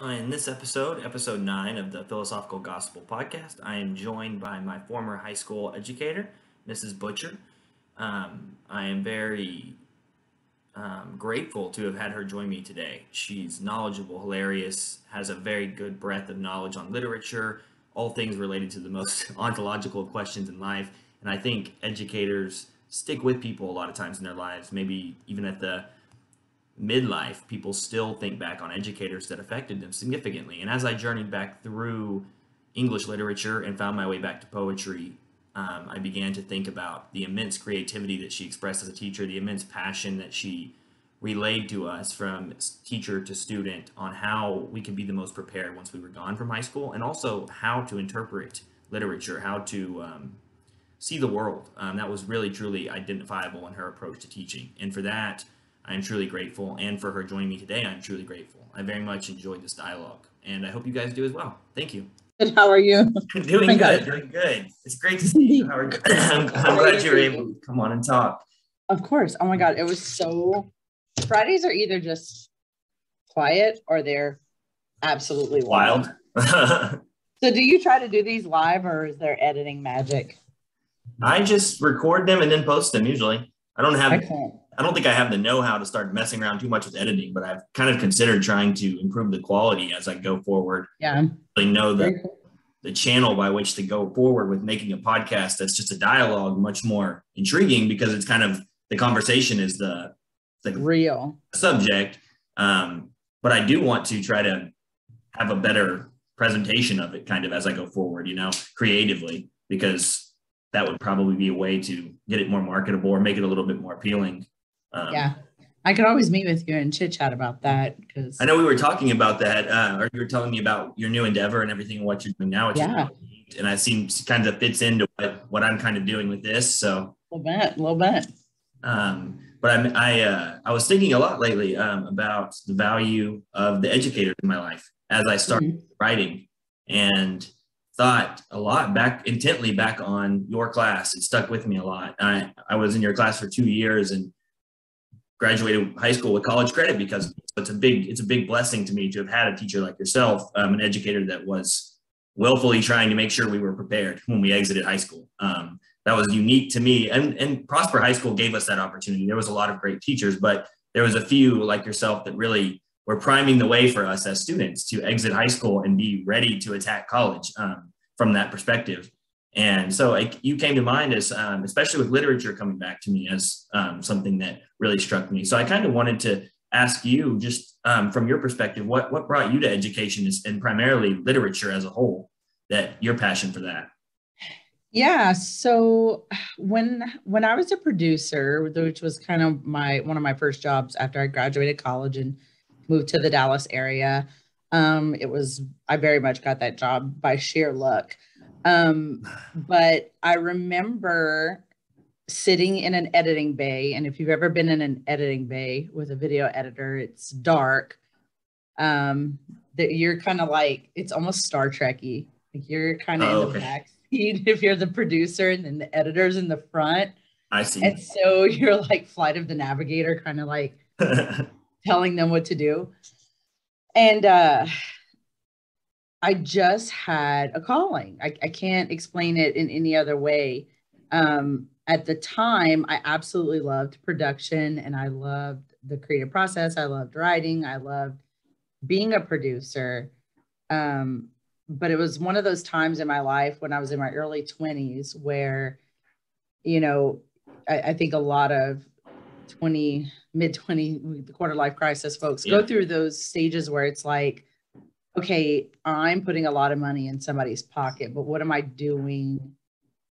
In this episode, episode 9 of the Philosophical Gospel podcast, I am joined by my former high school educator, Mrs. Butcher. I am very grateful to have had her join me today. She's knowledgeable, hilarious, has a very good breadth of knowledge on literature, all things related to the most ontological of questions in life. And I think educators stick with people a lot of times in their lives, maybe even at the midlife, people still think back on educators that affected them significantly. And as I journeyed back through English literature and found my way back to poetry, I began to think about the immense creativity that she expressed as a teacher, the immense passion that she relayed to us from teacher to student on how we could be the most prepared once we were gone from high school, and also how to interpret literature, how to see the world. That was really, truly identifiable in her approach to teaching. And for that, I'm truly grateful, and for her joining me today, I'm truly grateful. I very much enjoyed this dialogue, and I hope you guys do as well. Thank you. Good. How are you? Doing good, doing good. It's great to see you. How are you? I'm glad you were able to come on and talk. Of course. Oh my God, it was so. Fridays are either just quiet or they're absolutely wild. So do you try to do these live, or is there editing magic? I just record them and then post them usually. I don't think I have the know-how to start messing around too much with editing, but I've kind of considered trying to improve the quality as I go forward. Yeah. I know the channel by which to go forward with making a podcast that's just a dialogue much more intriguing, because it's kind of the conversation is the real subject. But I do want to try to have a better presentation of it kind of as I go forward, creatively, because that would probably be a way to get it more marketable or make it a little bit more appealing. Yeah, I could always meet with you and chit chat about that, because I know we were talking about that, or you were telling me about your new endeavor and everything and what you're doing now. Yeah. And I seem kind of fits into what I'm kind of doing with this. So a little bit. But I was thinking a lot lately about the value of the educators in my life as I started writing, and thought a lot intently back on your class. It stuck with me a lot. I was in your class for 2 years and graduated high school with college credit, because it's a big blessing to me to have had a teacher like yourself, an educator that was willfully trying to make sure we were prepared when we exited high school. That was unique to me, and Prosper High School gave us that opportunity. There was a lot of great teachers, but there was a few like yourself that really were priming the way for us as students to exit high school and be ready to attack college from that perspective. And so you came to mind as, especially with literature coming back to me, as something that really struck me. So I kind of wanted to ask you, just from your perspective, what brought you to education and primarily literature as a whole, that your passion for that? Yeah. So when I was a producer, which was kind of one of my first jobs after I graduated college and moved to the Dallas area, I very much got that job by sheer luck. But I remember sitting in an editing bay, and if you've ever been in an editing bay with a video editor, it's dark. That you're kind of like, it's almost Star Trek-y. Like you're kind of in the back seat if you're the producer, and then the editor's in the front. I see. And so you're like Flight of the Navigator, kind of like telling them what to do. And I just had a calling. I can't explain it in any other way. At the time, I absolutely loved production, and I loved the creative process. I loved writing. I loved being a producer. But it was one of those times in my life when I was in my early 20s where, I think a lot of mid-20, the quarter life crisis folks go through those stages where it's like, okay, I'm putting a lot of money in somebody's pocket, but what am I doing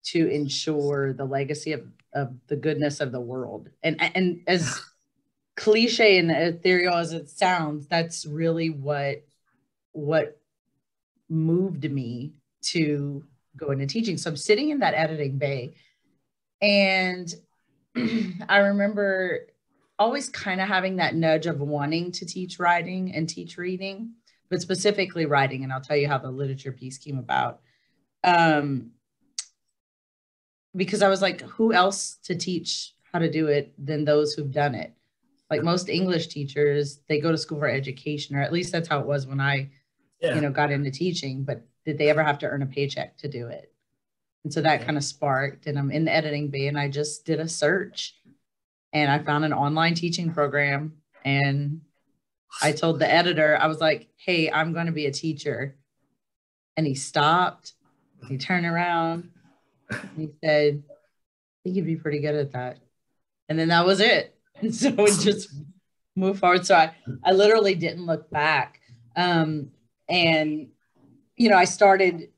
to ensure the legacy of the goodness of the world? And as cliche and ethereal as it sounds, that's really what moved me to go into teaching. So I'm sitting in that editing bay, and I remember always kind of having that nudge of wanting to teach writing and teach reading, but specifically writing. And I'll tell you how the literature piece came about. Because I was like, who else to teach how to do it than those who've done it? Like most English teachers, they go to school for education, or at least that's how it was when I, Yeah. got into teaching, but did they ever have to earn a paycheck to do it? And so that Yeah. kind of sparked, and I'm in the editing bay, and I just did a search and I found an online teaching program, and I told the editor, I was like, hey, I'm going to be a teacher. And he stopped, he turned around, and he said, I think you'd be pretty good at that. And then that was it. And so it just moved forward. So I literally didn't look back. And, I started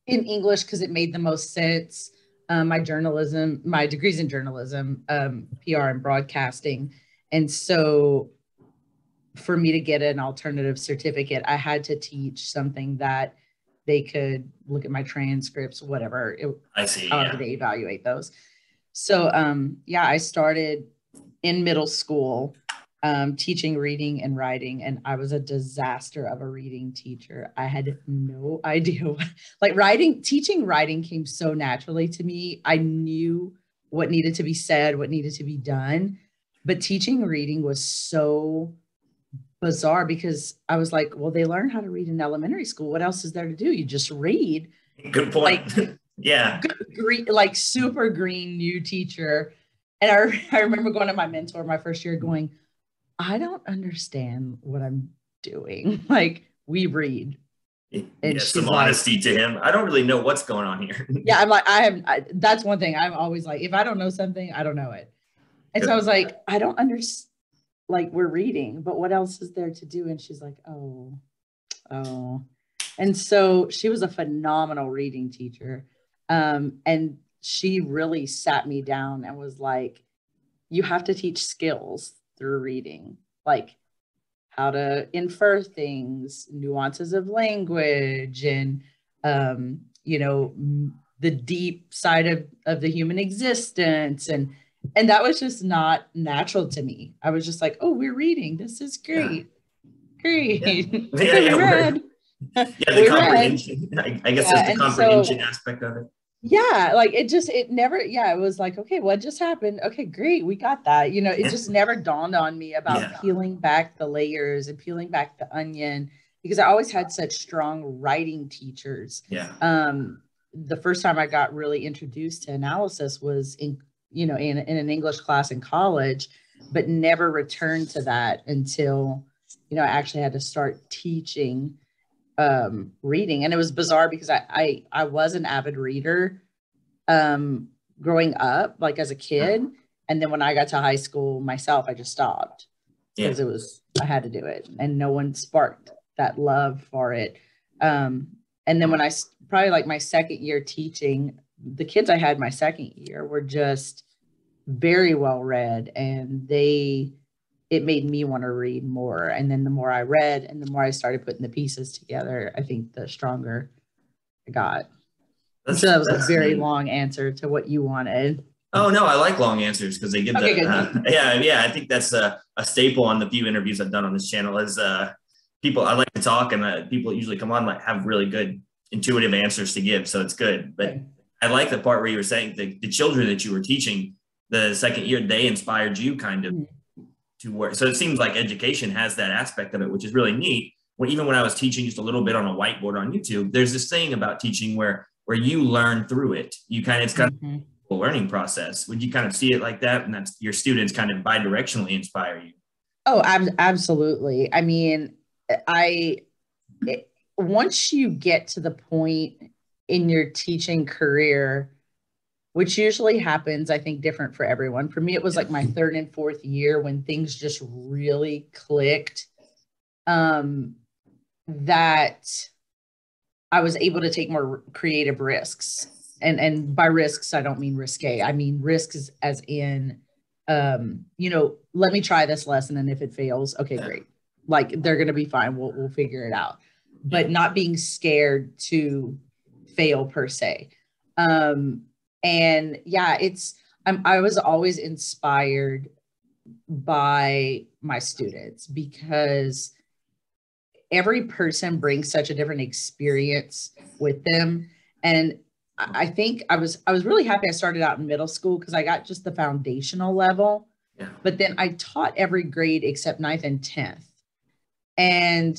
in English because it made the most sense. My degree's in journalism, PR and broadcasting. And so for me to get an alternative certificate, I had to teach something that they could look at my transcripts, whatever, I see. however Yeah. they evaluate those. So, I started in middle school teaching reading and writing, and I was a disaster of a reading teacher. I had no idea. Like teaching writing came so naturally to me. I knew what needed to be said, what needed to be done, but teaching reading was so bizarre because I was like, well, they learn how to read in elementary school. What else is there to do? You just read. Good Like, point. Yeah. green, like super green new teacher. And I remember going to my mentor my first year going, I don't understand what I'm doing. Like, we read. And Yeah, she's some like, honesty to him. I don't really know what's going on here. yeah, I'm like, that's one thing. I'm always like, if I don't know something, I don't know it. And so I was like, I don't understand. Like, we're reading, but what else is there to do? And she's like, oh. And so she was a phenomenal reading teacher. And she really sat me down and was like, you have to teach skills through reading, like how to infer things, nuances of language, and, the deep side of the human existence. And that was just not natural to me. I was just like, oh, we're reading. This is great. Yeah. Great. Yeah. Okay, we read. Yeah, the We read. comprehension. I guess Yeah. that's the And comprehension so, aspect of it. yeah, like it never, yeah, it was like, okay, what just happened? Okay, great. We got that. It just never dawned on me about Yeah. peeling back the layers and peeling back the onion because I always had such strong writing teachers. Yeah. The first time I got really introduced to analysis was in an English class in college, but never returned to that until, I actually had to start teaching reading. And it was bizarre because I was an avid reader growing up, like as a kid. And then when I got to high school myself, I just stopped Yeah. because I had to do it and no one sparked that love for it. And then when I probably like my second year teaching, the kids I had my second year were just very well read, and it made me want to read more. And then the more I read and the more I started putting the pieces together, I think the stronger I got. So that was a That's very neat. long answer to what you wanted. Oh no, I like long answers because they give Okay, the good. yeah. I think that's a staple on the few interviews I've done on this channel is people. I like to talk, and people usually come on like have really good intuitive answers to give, so it's good. But I like the part where you were saying the children that you were teaching the second year, they inspired you kind of to work. So it seems like education has that aspect of it, which is really neat. Even when I was teaching just a little bit on a whiteboard on YouTube, there's this thing about teaching where you learn through it. It's kind of a learning process. Would you kind of see it like that? And that's your students kind of bidirectionally inspire you. Oh, absolutely. I mean, once you get to the point in your teaching career, which usually happens, I think, different for everyone. For me, it was like my third and fourth year when things just really clicked, that I was able to take more creative risks. And by risks, I don't mean risque. I mean risks as in, let me try this lesson, and if it fails, okay, great. Like, they're going to be fine. We'll figure it out. But not being scared to fail per se. And yeah, I was always inspired by my students because every person brings such a different experience with them. And I think I was really happy I started out in middle school because I got just the foundational level. Yeah. But then I taught every grade except ninth and 10th. And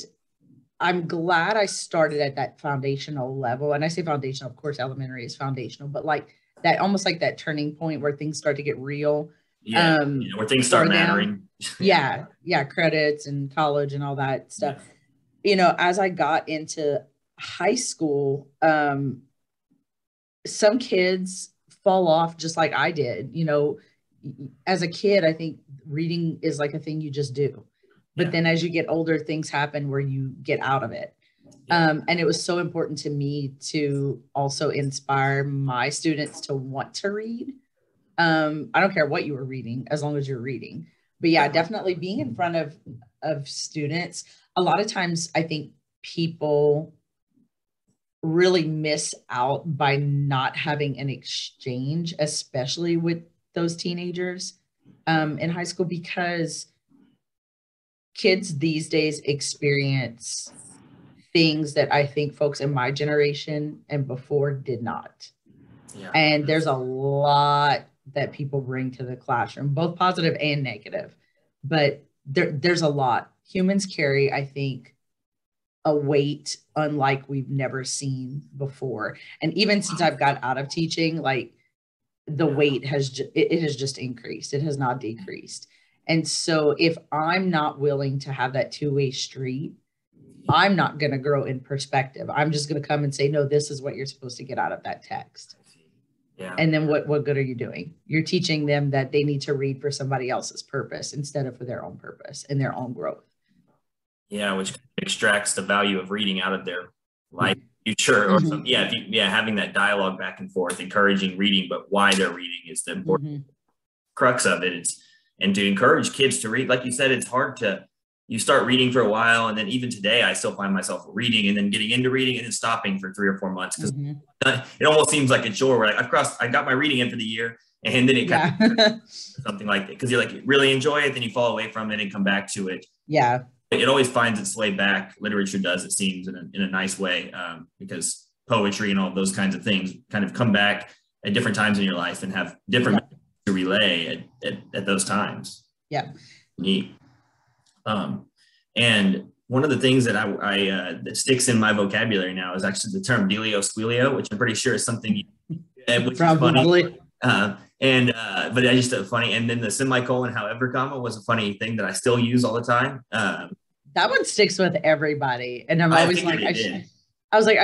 I'm glad I started at that foundational level. And I say foundational, of course, elementary is foundational, but like that, almost like that turning point where things start to get real. Yeah. Where things start for mattering. Them. Yeah. Credits and college and all that stuff. Yeah. As I got into high school, some kids fall off just like I did. As a kid, I think reading is like a thing you just do. But then as you get older, things happen where you get out of it. And it was so important to me to also inspire my students to want to read. I don't care what you were reading, as long as you're reading. But yeah, definitely being in front of students. A lot of times I think people really miss out by not having an exchange, especially with those teenagers in high school, because kids these days experience things that I think folks in my generation and before did not. Yeah. And there's a lot that people bring to the classroom, both positive and negative, but there's a lot. Humans carry, I think, a weight unlike we've never seen before. And even since I've got out of teaching, like the weight has it has just increased. It has not decreased. And so if I'm not willing to have that two-way street, I'm not going to grow in perspective. I'm just going to come and say, no, this is what you're supposed to get out of that text. Yeah. And then what good are you doing? You're teaching them that they need to read for somebody else's purpose instead of for their own purpose and their own growth. Yeah, which extracts the value of reading out of their life future, or some, having that dialogue back and forth, encouraging reading, but why they're reading is the important crux of it. And to encourage kids to read, like you said, it's hard to, you start reading for a while, and then even today, I still find myself reading and then getting into reading and then stopping for 3 or 4 months, because it almost seems like a chore where like I got my reading in for the year, and then it kind of something like that, because you like really enjoy it, then you fall away from it and come back to it. Yeah. It always finds its way back. Literature does, it seems, in a nice way, because poetry and all those kinds of things kind of come back at different times in your life and have different to relay at those times. Yeah. Neat. And one of the things that that sticks in my vocabulary now is actually the term dealio squilio, which I'm pretty sure is something which probably is funny. But I just funny. And then the semicolon, however, comma was a funny thing that I still use all the time. That one sticks with everybody. And I'm always like, I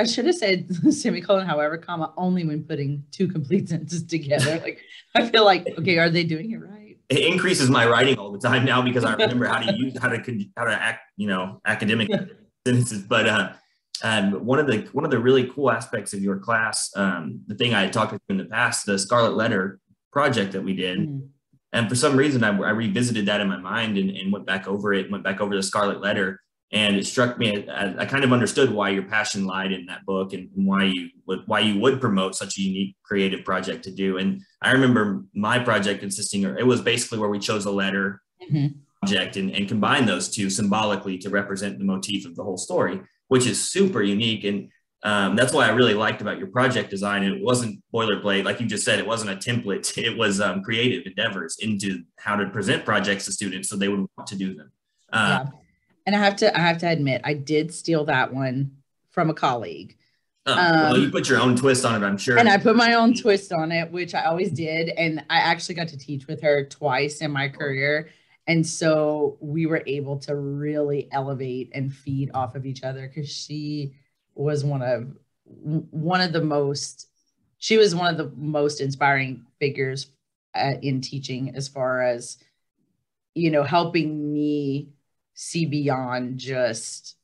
should have said semicolon, however, comma, only when putting two complete sentences together. Like, I feel like, okay, are they doing it right? It increases my writing all the time now because I remember how to act, academic sentences. But one of the really cool aspects of your class, the thing I had talked about in the past, the Scarlet Letter project that we did. And for some reason, I revisited that in my mind and went back over the Scarlet Letter. And it struck me, I kind of understood why your passion lied in that book and why you would promote such a unique creative project to do. And I remember my project it was basically where we chose a letter project and combined those two symbolically to represent the motif of the whole story, which is super unique. And that's why I really liked about your project design. It wasn't boilerplate. Like you just said, it wasn't a template. It was creative endeavors into how to present projects to students so they would want to do them. And I have to admit, I did steal that one from a colleague. Well, you put your own twist on it, I'm sure. And I put my own twist on it, which I always did. And I actually got to teach with her twice in my career. And so we were able to really elevate and feed off of each other, because she was one of the most inspiring figures in teaching, as far as, helping me see beyond just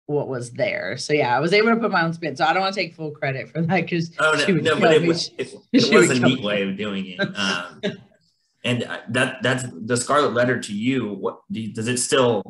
what was there. So yeah, I was able to put my own spin. So I don't want to take full credit for that, because it was a neat way of doing it. And that's the Scarlet Letter to you. What do you still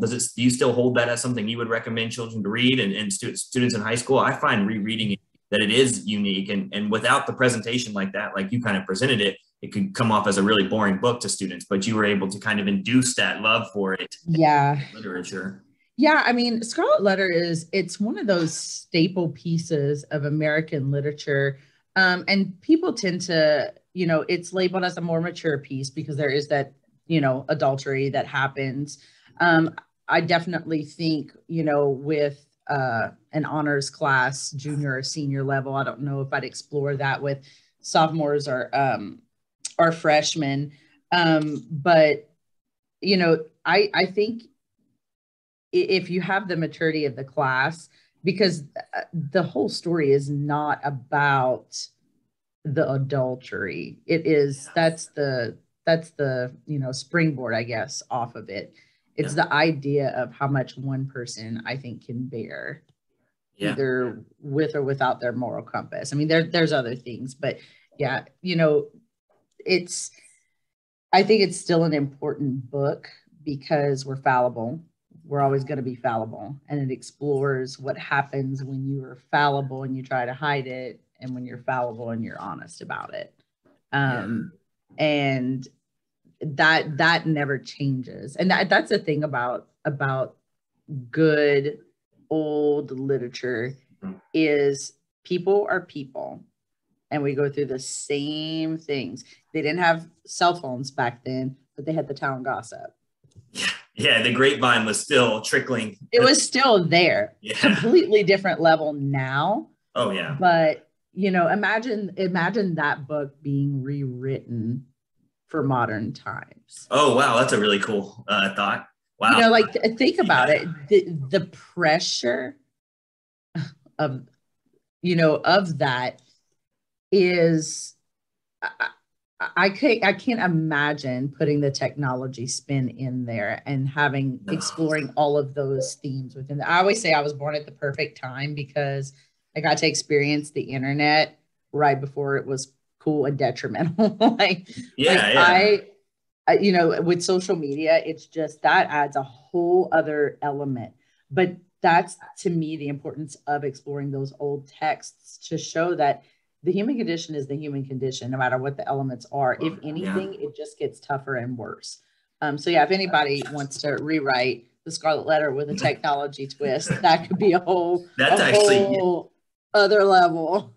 hold that as something you would recommend children to read and students in high school? I find rereading it, that it is unique, and without the presentation like that, like you kind of presented it, it could come off as a really boring book to students, but you were able to kind of induce that love for it. Yeah. Literature. Yeah. I mean, Scarlet Letter it's one of those staple pieces of American literature. And people tend to, it's labeled as a more mature piece because there is that adultery that happens. I definitely think, with an honors class, junior or senior level, I don't know if I'd explore that with sophomores or freshmen. But, I think if you have the maturity of the class, because the whole story is not about the adultery. It is, that's the springboard, I guess, off of it. It's Yeah. the idea of how much one person, I think, can bear, Yeah. either with or without their moral compass. I mean, there's other things, but yeah, it's I think it's still an important book because we're fallible. We're always going to be fallible. And it explores what happens when you are fallible and you try to hide it, and when you're fallible and you're honest about it. Yeah. And that never changes. And that's the thing about good old literature, is people are people, and we go through the same things. They didn't have cell phones back then, but they had the town gossip. Yeah, the grapevine was still trickling. It was still there. Yeah. Completely different level now. Oh yeah. But imagine that book being rewritten for modern times. Oh wow, that's a really cool thought. Wow. Like, think about it. The pressure of of that is, I can't imagine putting the technology spin in there and exploring all of those themes within I always say I was born at the perfect time, because I got to experience the internet right before it was cool and detrimental. With social media, it's just that adds a whole other element. But that's, to me, the importance of exploring those old texts, to show that the human condition is the human condition, no matter what the elements are. If anything, it just gets tougher and worse. So yeah, if anybody wants to rewrite the Scarlet Letter with a technology twist, that could be a whole other level.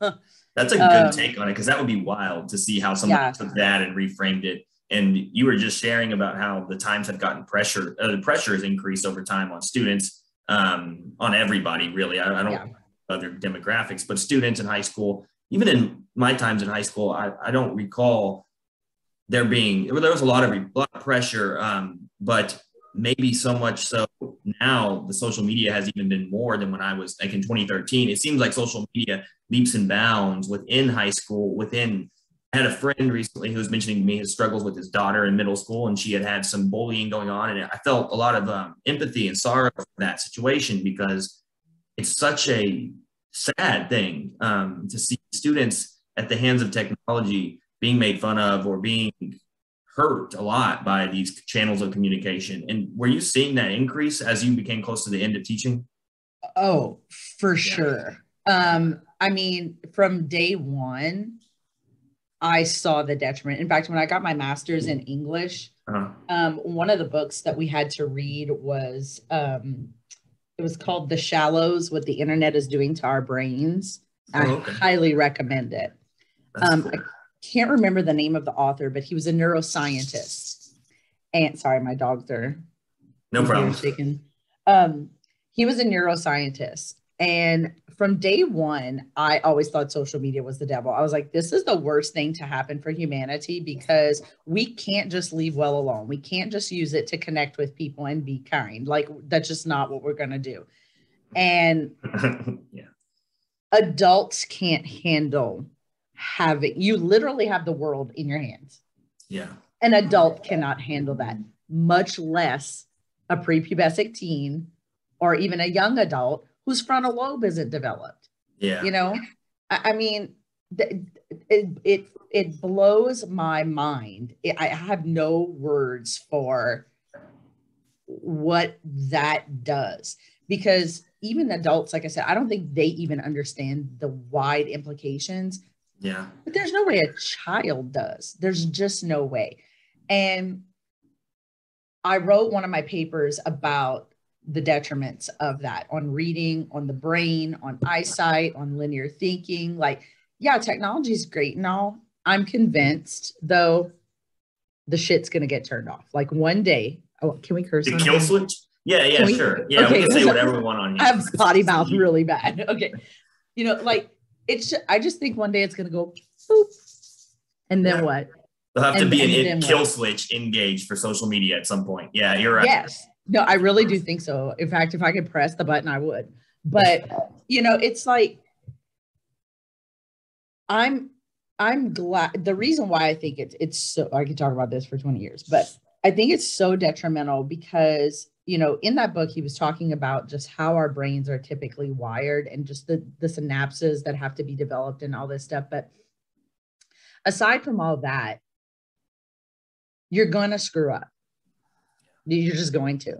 That's a good take on it, because that would be wild to see how someone took that and reframed it. And you were just sharing about how the times have gotten pressure. The pressure has increased over time on students, on everybody, really. I don't know other demographics, but students in high school. Even in my times in high school, I don't recall there was a lot of pressure, but maybe so much so now the social media has even been more than when I was like in 2013. It seems like social media leaps and bounds within high school. I had a friend recently who was mentioning to me his struggles with his daughter in middle school, and she had some bullying going on. And I felt a lot of empathy and sorrow for that situation, because it's such a sad thing to see students at the hands of technology being made fun of or being hurt a lot by these channels of communication. And were you seeing that increase as you became close to the end of teaching? Oh, for sure. I mean, from day one, I saw the detriment. In fact, when I got my master's in English, one of the books that we had to read was it was called The Shallows: What the Internet is Doing to Our Brains. I highly recommend it. Cool. I can't remember the name of the author, but he was a neuroscientist. And sorry, my dogs are no problem. He was a neuroscientist. And from day one, I always thought social media was the devil. I was like, this is the worst thing to happen for humanity, because we can't just leave well alone. We can't just use it to connect with people and be kind. Like, that's just not what we're going to do. And adults can't handle you literally have the world in your hands. Yeah. An adult cannot handle that, much less a prepubescent teen or even a young adult whose frontal lobe isn't developed. Yeah. I mean, it blows my mind. I have no words for what that does, because even adults, like I said, I don't think they even understand the wide implications. Yeah. But there's no way a child does. There's just no way. And I wrote one of my papers about the detriments of that on reading, on the brain, on eyesight, on linear thinking. Like, yeah, technology is great and all. I'm convinced, though, the shit's going to get turned off. Like one day, oh, can we curse The on kill here? switch? Yeah, sure. Yeah, okay, we can say whatever we want on here. I have potty mouth really bad. Okay. Like I just think one day it's going to go boop. And then what? There'll have to be a kill what? switch engaged for social media at some point. Yeah, you're right. Yes. No, I really do think so. In fact, if I could press the button, I would. But, it's like, I'm glad. The reason why I think it's so, I could talk about this for 20 years, but I think it's so detrimental because, in that book, he was talking about just how our brains are typically wired and just the synapses that have to be developed and all this stuff. But aside from all that, you're going to screw up. You're just going to.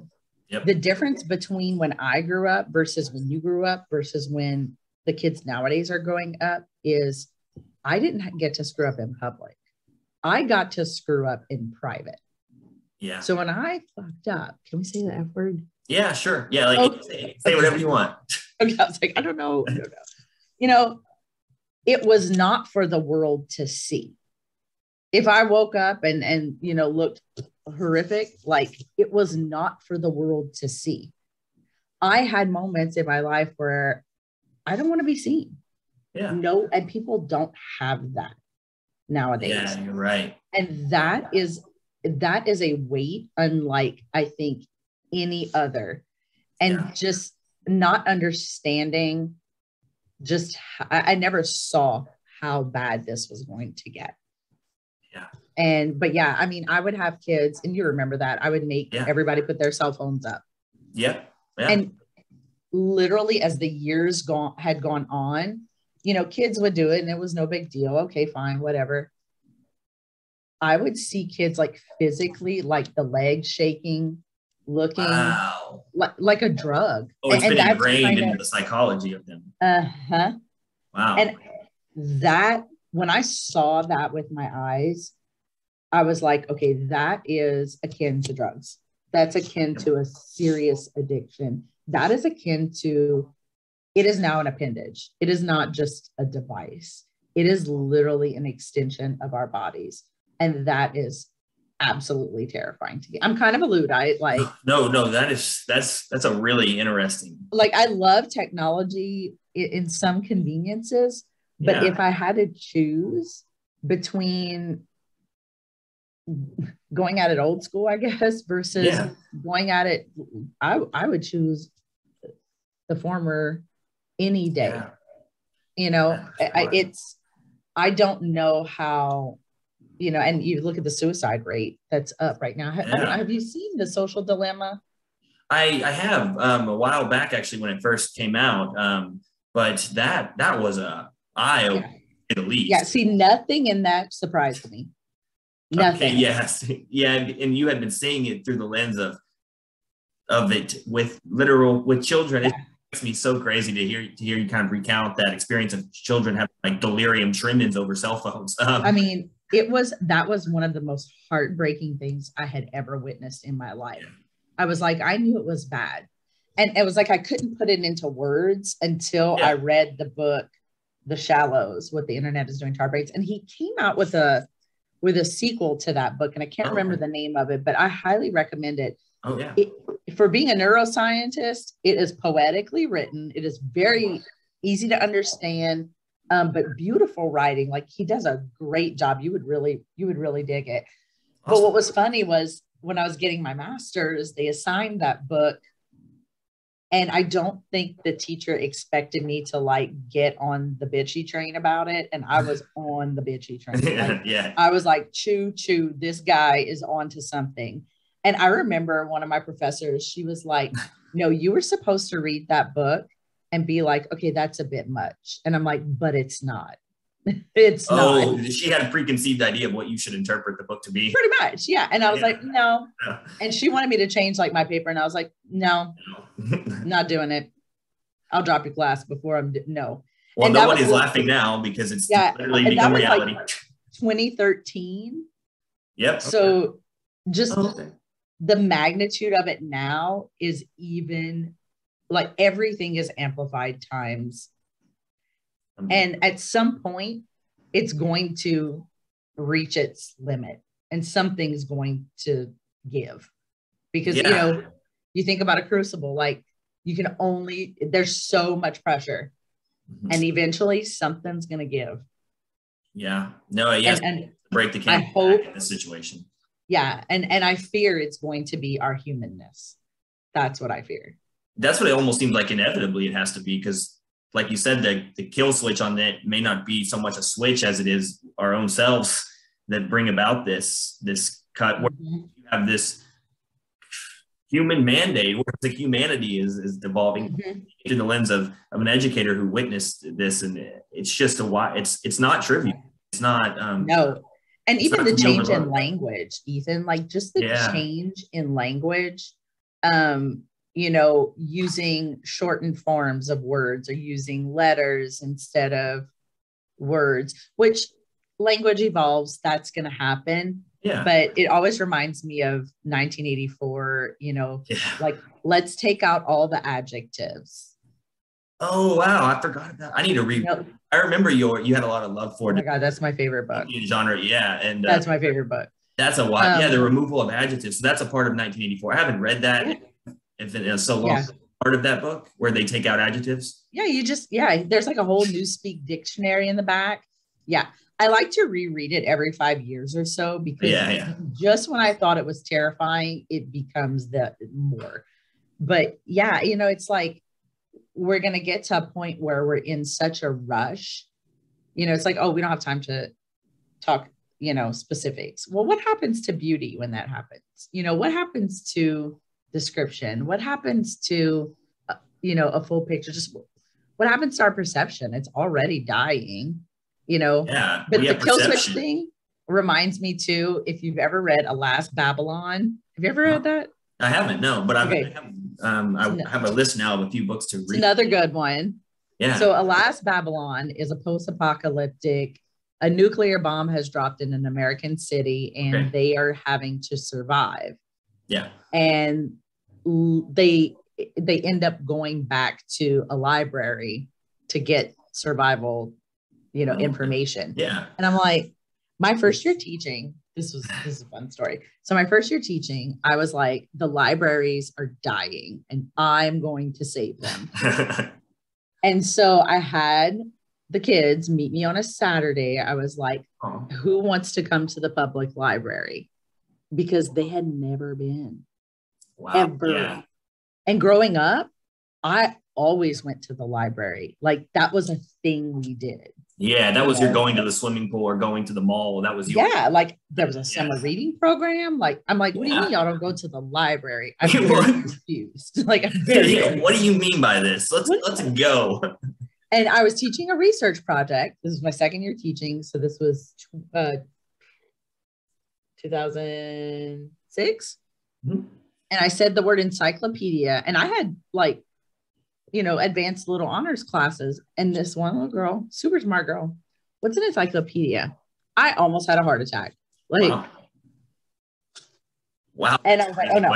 Yep. The difference between when I grew up versus when you grew up versus when the kids nowadays are growing up is I didn't get to screw up in public. I got to screw up in private. Yeah. So when I fucked up, can we say the F word? Yeah, sure. Yeah, like say whatever you want. Okay, I was like, I don't know. It was not for the world to see. If I woke up and looked horrific, like it was not for the world to see. I had moments in my life where I don't want to be seen. Yeah. No, and people don't have that nowadays. Yeah, you're right. And that is a weight unlike I think any other. And just not understanding I never saw how bad this was going to get. Yeah. But I mean, I would have kids, and you remember that I would make everybody put their cell phones up. Yeah. And literally as the years had gone on, kids would do it and it was no big deal. Okay, fine, whatever. I would see kids like physically, like the legs shaking, looking like a drug. Oh, it's been ingrained into the psychology of them. Uh-huh. Wow. And that, when I saw that with my eyes, I was like, okay, that is akin to drugs. That's akin to a serious addiction. That is akin to, it is now an appendage. It is not just a device. It is literally an extension of our bodies. And that is absolutely terrifying to me. I'm kind of a Luddite. Like, no, that's a really interesting. Like, I love technology in some conveniences, but if I had to choose between going at it old school, I guess, versus going at it, I would choose the former any day. I don't know how, and you look at the suicide rate that's up right now. Have you seen The Social Dilemma? I have a while back, actually, when it first came out. But that was a eye-opener, at least. Yeah, see, nothing in that surprised me. Nothing. Okay, yes. Yeah, and you had been seeing it through the lens of it with children. It makes me so crazy to hear you kind of recount that experience of children having like delirium tremens over cell phones. I mean, that was one of the most heartbreaking things I had ever witnessed in my life. Yeah. I was like, I knew it was bad. And it was like, I couldn't put it into words until I read the book, The Shallows, What the Internet is Doing to Our Brains. And he came out with a sequel to that book. And I can't remember the name of it, but I highly recommend it. Oh, yeah. For being a neuroscientist, it is poetically written. It is very easy to understand, but beautiful writing. Like, he does a great job. You would really dig it. Awesome. But what was funny was when I was getting my master's, they assigned that book. And I don't think the teacher expected me to like get on the bitchy train about it. And I was on the bitchy train. Like, I was like, choo, this guy is on to something. And I remember one of my professors, she was like, no, you were supposed to read that book and be like, okay, that's a bit much. And I'm like, but it's not. It's not. Oh, she had a preconceived idea of what you should interpret the book to be. Pretty much, yeah. And I was like, no. And she wanted me to change like my paper. And I was like, no, not doing it. I'll drop your class before no. Well, nobody's laughing now because it's literally become reality. Like 2013. Yep. So just the magnitude of it now is even like everything is amplified times. And at some point, it's going to reach its limit. and something's going to give. Because, Yeah. you think about a crucible, like there's so much pressure, and eventually something's going to give. Yeah. No, yes. And Break the I camera hope, in this situation. yeah. And I fear it's going to be our humanness. That's what I fear. That's what it almost seems like inevitably it has to be, because like you said, the kill switch on that may not be so much a switch as it is our own selves that bring about this cut where you have this human mandate where the humanity is devolving through the lens of an educator who witnessed this. And it's just it's not trivial. It's not no. And even the change in overlooked. language, Ethan, like just the change in language, using shortened forms of words or using letters instead of words, which language evolves, that's going to happen. Yeah. But it always reminds me of 1984, like, let's take out all the adjectives. Oh, wow. I forgot about I need to read. I remember you had a lot of love for it. Oh my God, that's my favorite book. Genre. Yeah. And that's my favorite book. That's a lot. The removal of adjectives. So that's a part of 1984. I haven't read that. If it is so long. Part of that book where they take out adjectives. Yeah. There's like a whole Newspeak dictionary in the back. Yeah. I like to reread it every 5 years or so, because just when I thought it was terrifying, it becomes more. But yeah, it's like we're going to get to a point where we're in such a rush. It's like, oh, we don't have time to talk, specifics. Well, what happens to beauty when that happens? What happens to description? What happens to, a full picture? Just what happens to our perception? It's already dying. But the kill switch thing reminds me too, if you've ever read Alas Babylon. Have you ever read that? I haven't, no, but I have a list now of a few books to read. It's another good one. Yeah. So Alas Babylon is a post-apocalyptic, a nuclear bomb has dropped in an American city and they are having to survive. Yeah. And they end up going back to a library to get survival information. Yeah. And I'm like, my first year teaching, this is a fun story. So my first year teaching, I was like, the libraries are dying and I'm going to save them. And so I had the kids meet me on a Saturday. I was like, who wants to come to the public library? Because they had never been. Wow. Ever. Yeah. And growing up, I always went to the library. Like that was a thing we did. Yeah, that was your going to the swimming pool or going to the mall. That was your like there was a summer reading program. Like I'm like, what do you mean y'all don't go to the library? I'm very confused. Like I'm very what do you mean by this? Let's go. And I was teaching a research project. This was my second year teaching, so this was 2006. Mm-hmm. And I said the word encyclopedia, and I had like, advanced little honors classes. And this one little girl, super smart girl, what's an encyclopedia? I almost had a heart attack. Like, wow. And I was like, oh no.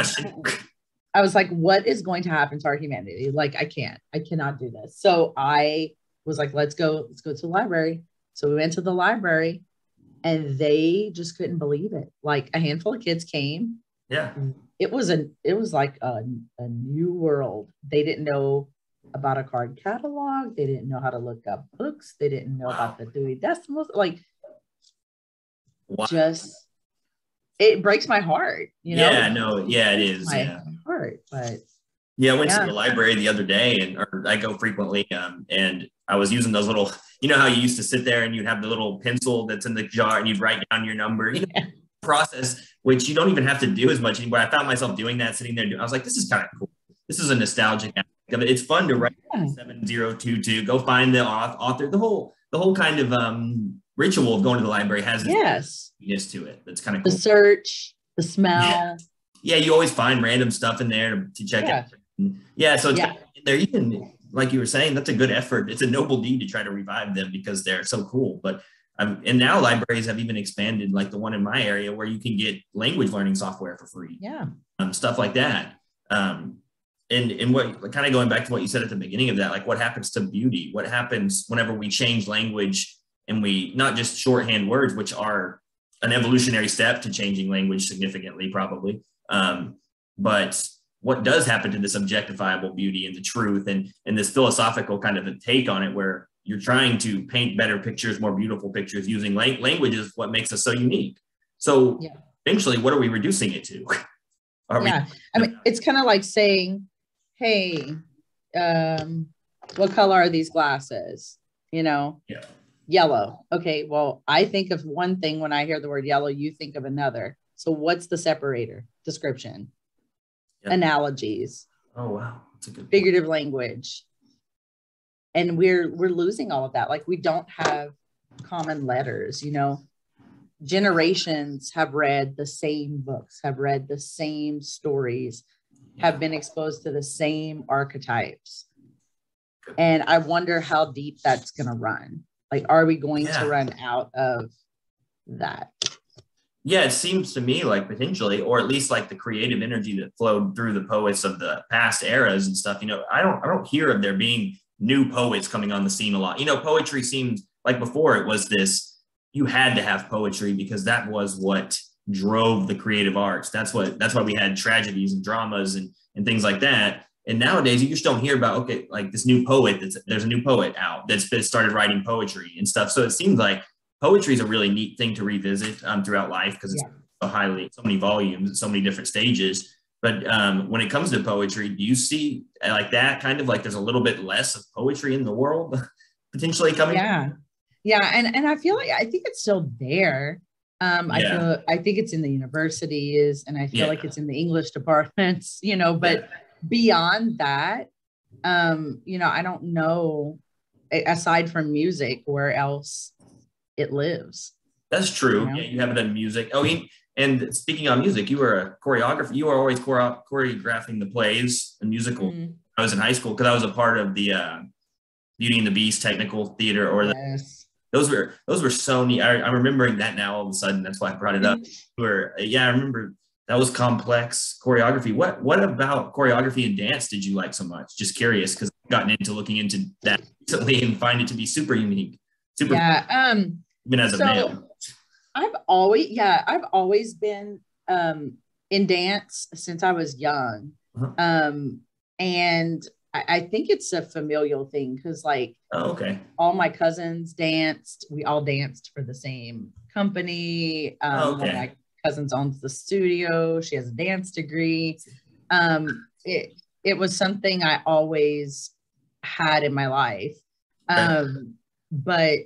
I was like, what is going to happen to our humanity? Like, I cannot do this. So I was like, let's go to the library. So we went to the library and they just couldn't believe it. Like a handful of kids came. Yeah. It was like a new world. They didn't know about a card catalog. They didn't know how to look up books. They didn't know about the Dewey Decimals. Like, just, it breaks my heart, Yeah, no, yeah, it is. My heart, but yeah, I went to the library the other day, or I go frequently, and I was using those little, how you used to sit there and you'd have the little pencil that's in the jar and you'd write down your number. Process, which you don't even have to do as much anymore. I found myself doing that, sitting there. I was like, this is kind of cool. This is a nostalgic aspect of it. It's fun to write 7022, go find the author. The whole kind of ritual of going to the library has this to it. That's kind of cool. The search, the smell. Yeah, you always find random stuff in there to check it. Yeah, so it's they're even, like you were saying, that's a good effort. It's a noble deed to try to revive them because they're so cool. But and now libraries have even expanded, like the one in my area, where you can get language learning software for free. Yeah. Stuff like that. And what, kind of going back to what you said at the beginning of that, like what happens to beauty? What happens whenever we change language and we, not just shorthand words, which are an evolutionary step to changing language significantly, probably. But what does happen to this objectifiable beauty and the truth and this philosophical kind of a take on it, where you're trying to paint better pictures, more beautiful pictures using language is what makes us so unique. So eventually, what are we reducing it to? I mean, it's kind of like saying, hey, what color are these glasses? You know, yellow. Okay, well, I think of one thing when I hear the word yellow, you think of another. So what's the separator? Description, analogies. Oh, wow. That's a good figurative language. And we're losing all of that. Like, we don't have common letters, you know. Generations have read the same books, have read the same stories, have been exposed to the same archetypes. And I wonder how deep that's going to run. Like, are we going to run out of that? Yeah, it seems to me like potentially, or at least like the creative energy that flowed through the poets of the past eras and stuff. You know, I don't hear of there being new poets coming on the scene a lot. You know, poetry seems like before it was this, you had to have poetry because that was what drove the creative arts. That's why we had tragedies and dramas and things like that. And nowadays you just don't hear about, okay, like this new poet, there's a new poet out that's started writing poetry and stuff. So it seems like poetry is a really neat thing to revisit throughout life, because it's so many volumes, so many different stages. But when it comes to poetry, do you see like that kind of like there's a little bit less of poetry in the world potentially coming? Yeah. And I feel like, I think it's still there. I think it's in the universities, and I feel like it's in the English departments, you know, but beyond that, you know, I don't know, aside from music, where else it lives. That's true. You know? Yeah, you have it in music. Oh, and speaking of music, you were a choreographer. You were always choreographing the plays and musical. Mm-hmm. I was in high school because I was a part of the Beauty and the Beast technical theater, or those were so neat. I'm remembering that now all of a sudden. That's why I brought it up. I remember that was complex choreography. What about choreography and dance did you like so much? Just curious, because I've gotten into looking into that recently and find it to be super unique. Even as a male. I've always been in dance since I was young. And I think it's a familial thing, because like all my cousins danced. We all danced for the same company. One of my cousins owns the studio. She has a dance degree. It was something I always had in my life. But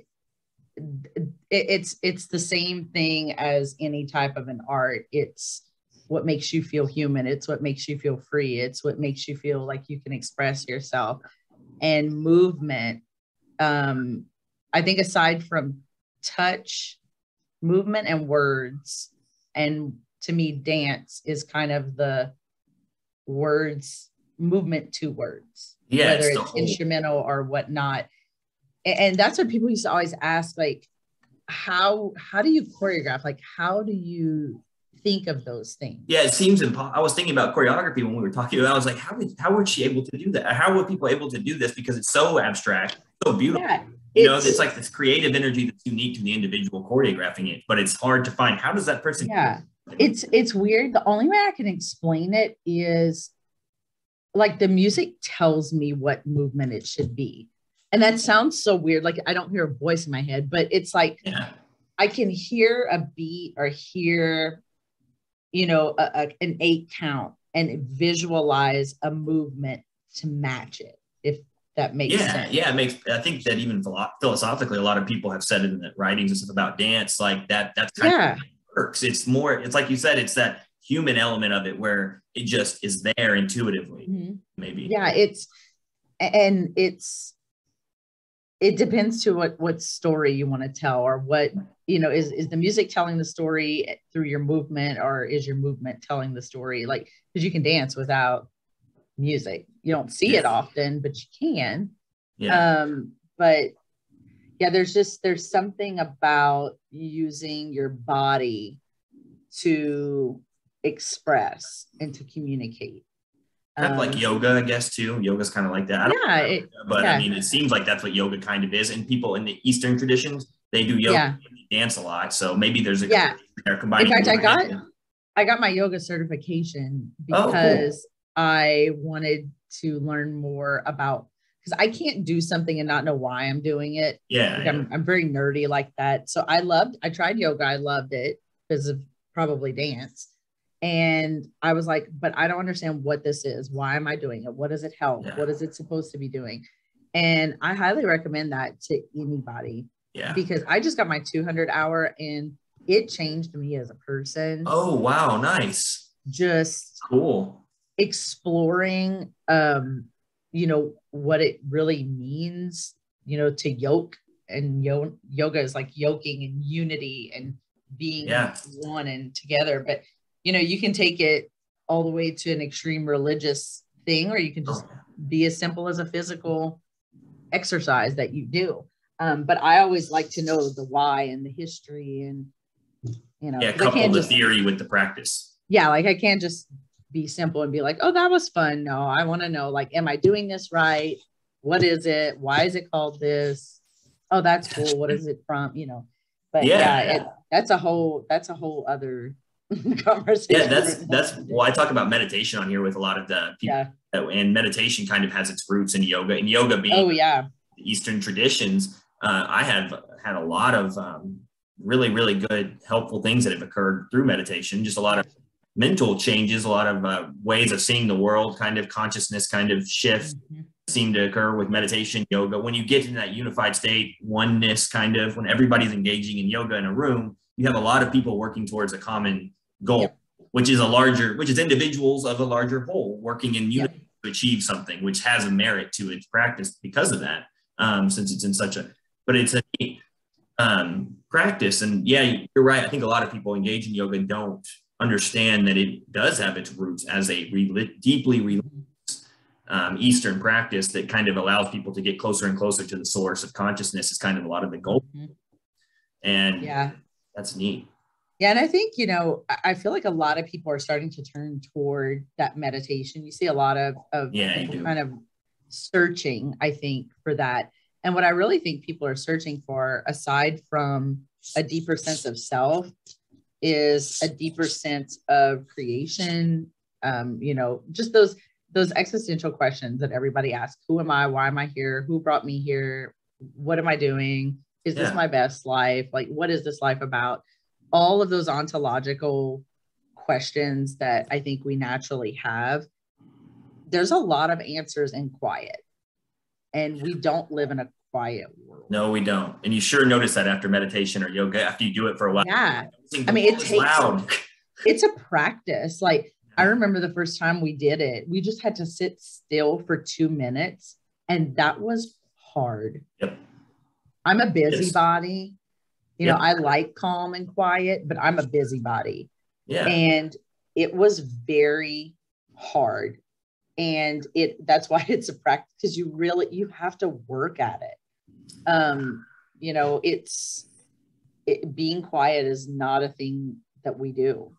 it's the same thing as any type of an art. It's what makes you feel human. It's what makes you feel free. It's what makes you feel like you can express yourself. And movement, I think aside from touch, movement and words, and to me, dance is kind of the words, movement to words, whether it's instrumental or whatnot. And that's what people used to always ask, like, how do you choreograph? Like, how do you think of those things? Yeah, it seems impossible. I was thinking about choreography when we were talking about it. I was like, how were she able to do that? How were people able to do this? Because it's so abstract, so beautiful. Yeah, it's like this creative energy that's unique to the individual choreographing it, but it's hard to find. How does that person? Yeah, it's weird. The only way I can explain it is like the music tells me what movement it should be. And that sounds so weird. Like, I don't hear a voice in my head, but it's like, I can hear a beat or hear, you know, an 8 count and visualize a movement to match it, if that makes sense. Yeah, it makes. I think that even philosophically, a lot of people have said it in the writings and stuff about dance, like that's kind of how it works. It's more, it's like you said, it's that human element of it where it just is there intuitively, maybe. Yeah, it depends to what story you want to tell, or what, you know, is the music telling the story through your movement, or is your movement telling the story? Like, because you can dance without music. You don't see it often, but you can. But yeah, there's something about using your body to express and to communicate. Kind of like yoga, I guess, too. Yoga's kind of like that. I mean, it seems like that's what yoga kind of is. And people in the Eastern traditions, they do yoga, Yeah. dance a lot. So maybe there's a Yeah. they're In combining. fact, I got my yoga certification Oh, cool. because I wanted to learn more about, because I can't do something and not know why I'm doing it. Yeah, Like yeah. I'm very nerdy like that. So I tried yoga. I loved it because of probably dance. And I was like, but I don't understand what this is. Why am I doing it? What does it help? Yeah. What is it supposed to be doing? And I highly recommend that to anybody Yeah. because I just got my 200 hour and it changed me as a person. Oh, wow. Nice. Just Cool. exploring, you know, what it really means, you know, to yoke, and yoga is like yoking and unity and being one and together. But, you know, you can take it all the way to an extreme religious thing, or you can just be as simple as a physical exercise that you do. But I always like to know the why and the history, and, you know, couple the theory with the practice. Yeah, like I can't just be simple and be like, oh, that was fun. No, I want to know, like, am I doing this right? What is it? Why is it called this? Oh, that's cool. What is it from? You know, but that's a whole other conversation. Yeah, well, I talk about meditation on here with a lot of the people, and meditation kind of has its roots in yoga, and yoga being Eastern traditions. I have had a lot of really, really good, helpful things that have occurred through meditation, just a lot of mental changes, a lot of ways of seeing the world, kind of consciousness kind of shifts seem to occur with meditation, yoga. When you get in that unified state, oneness kind of, when everybody's engaging in yoga in a room, you have a lot of people working towards a common goal, which is individuals of a larger whole working in unity to achieve something, which has a merit to its practice because of that, since it's in such a, but it's a neat practice. And yeah, you're right. I think a lot of people engage in yoga don't understand that it does have its roots as a deeply religious Eastern practice that kind of allows people to get closer and closer to the source of consciousness is kind of a lot of the goal. And that's neat. Yeah. And I think, you know, I feel like a lot of people are starting to turn toward that meditation. You see a lot of people kind of searching, I think, for that. And what I really think people are searching for, aside from a deeper sense of self, is a deeper sense of creation. You know, just those existential questions that everybody asks. Who am I? Why am I here? Who brought me here? What am I doing? Is this my best life? Like, what is this life about? All of those ontological questions that I think we naturally have. There's a lot of answers in quiet, and we don't live in a quiet world. No, we don't. And you sure notice that after meditation or yoga, after you do it for a while. Yeah. I mean, it takes loud. It's a practice. Like, I remember the first time we did it, we just had to sit still for 2 minutes, and that was hard. Yep. I'm a busybody. You know, I like calm and quiet, but I'm a busybody. Yeah. And it was very hard. And that's why it's a practice, because you have to work at it. You know, being quiet is not a thing that we do.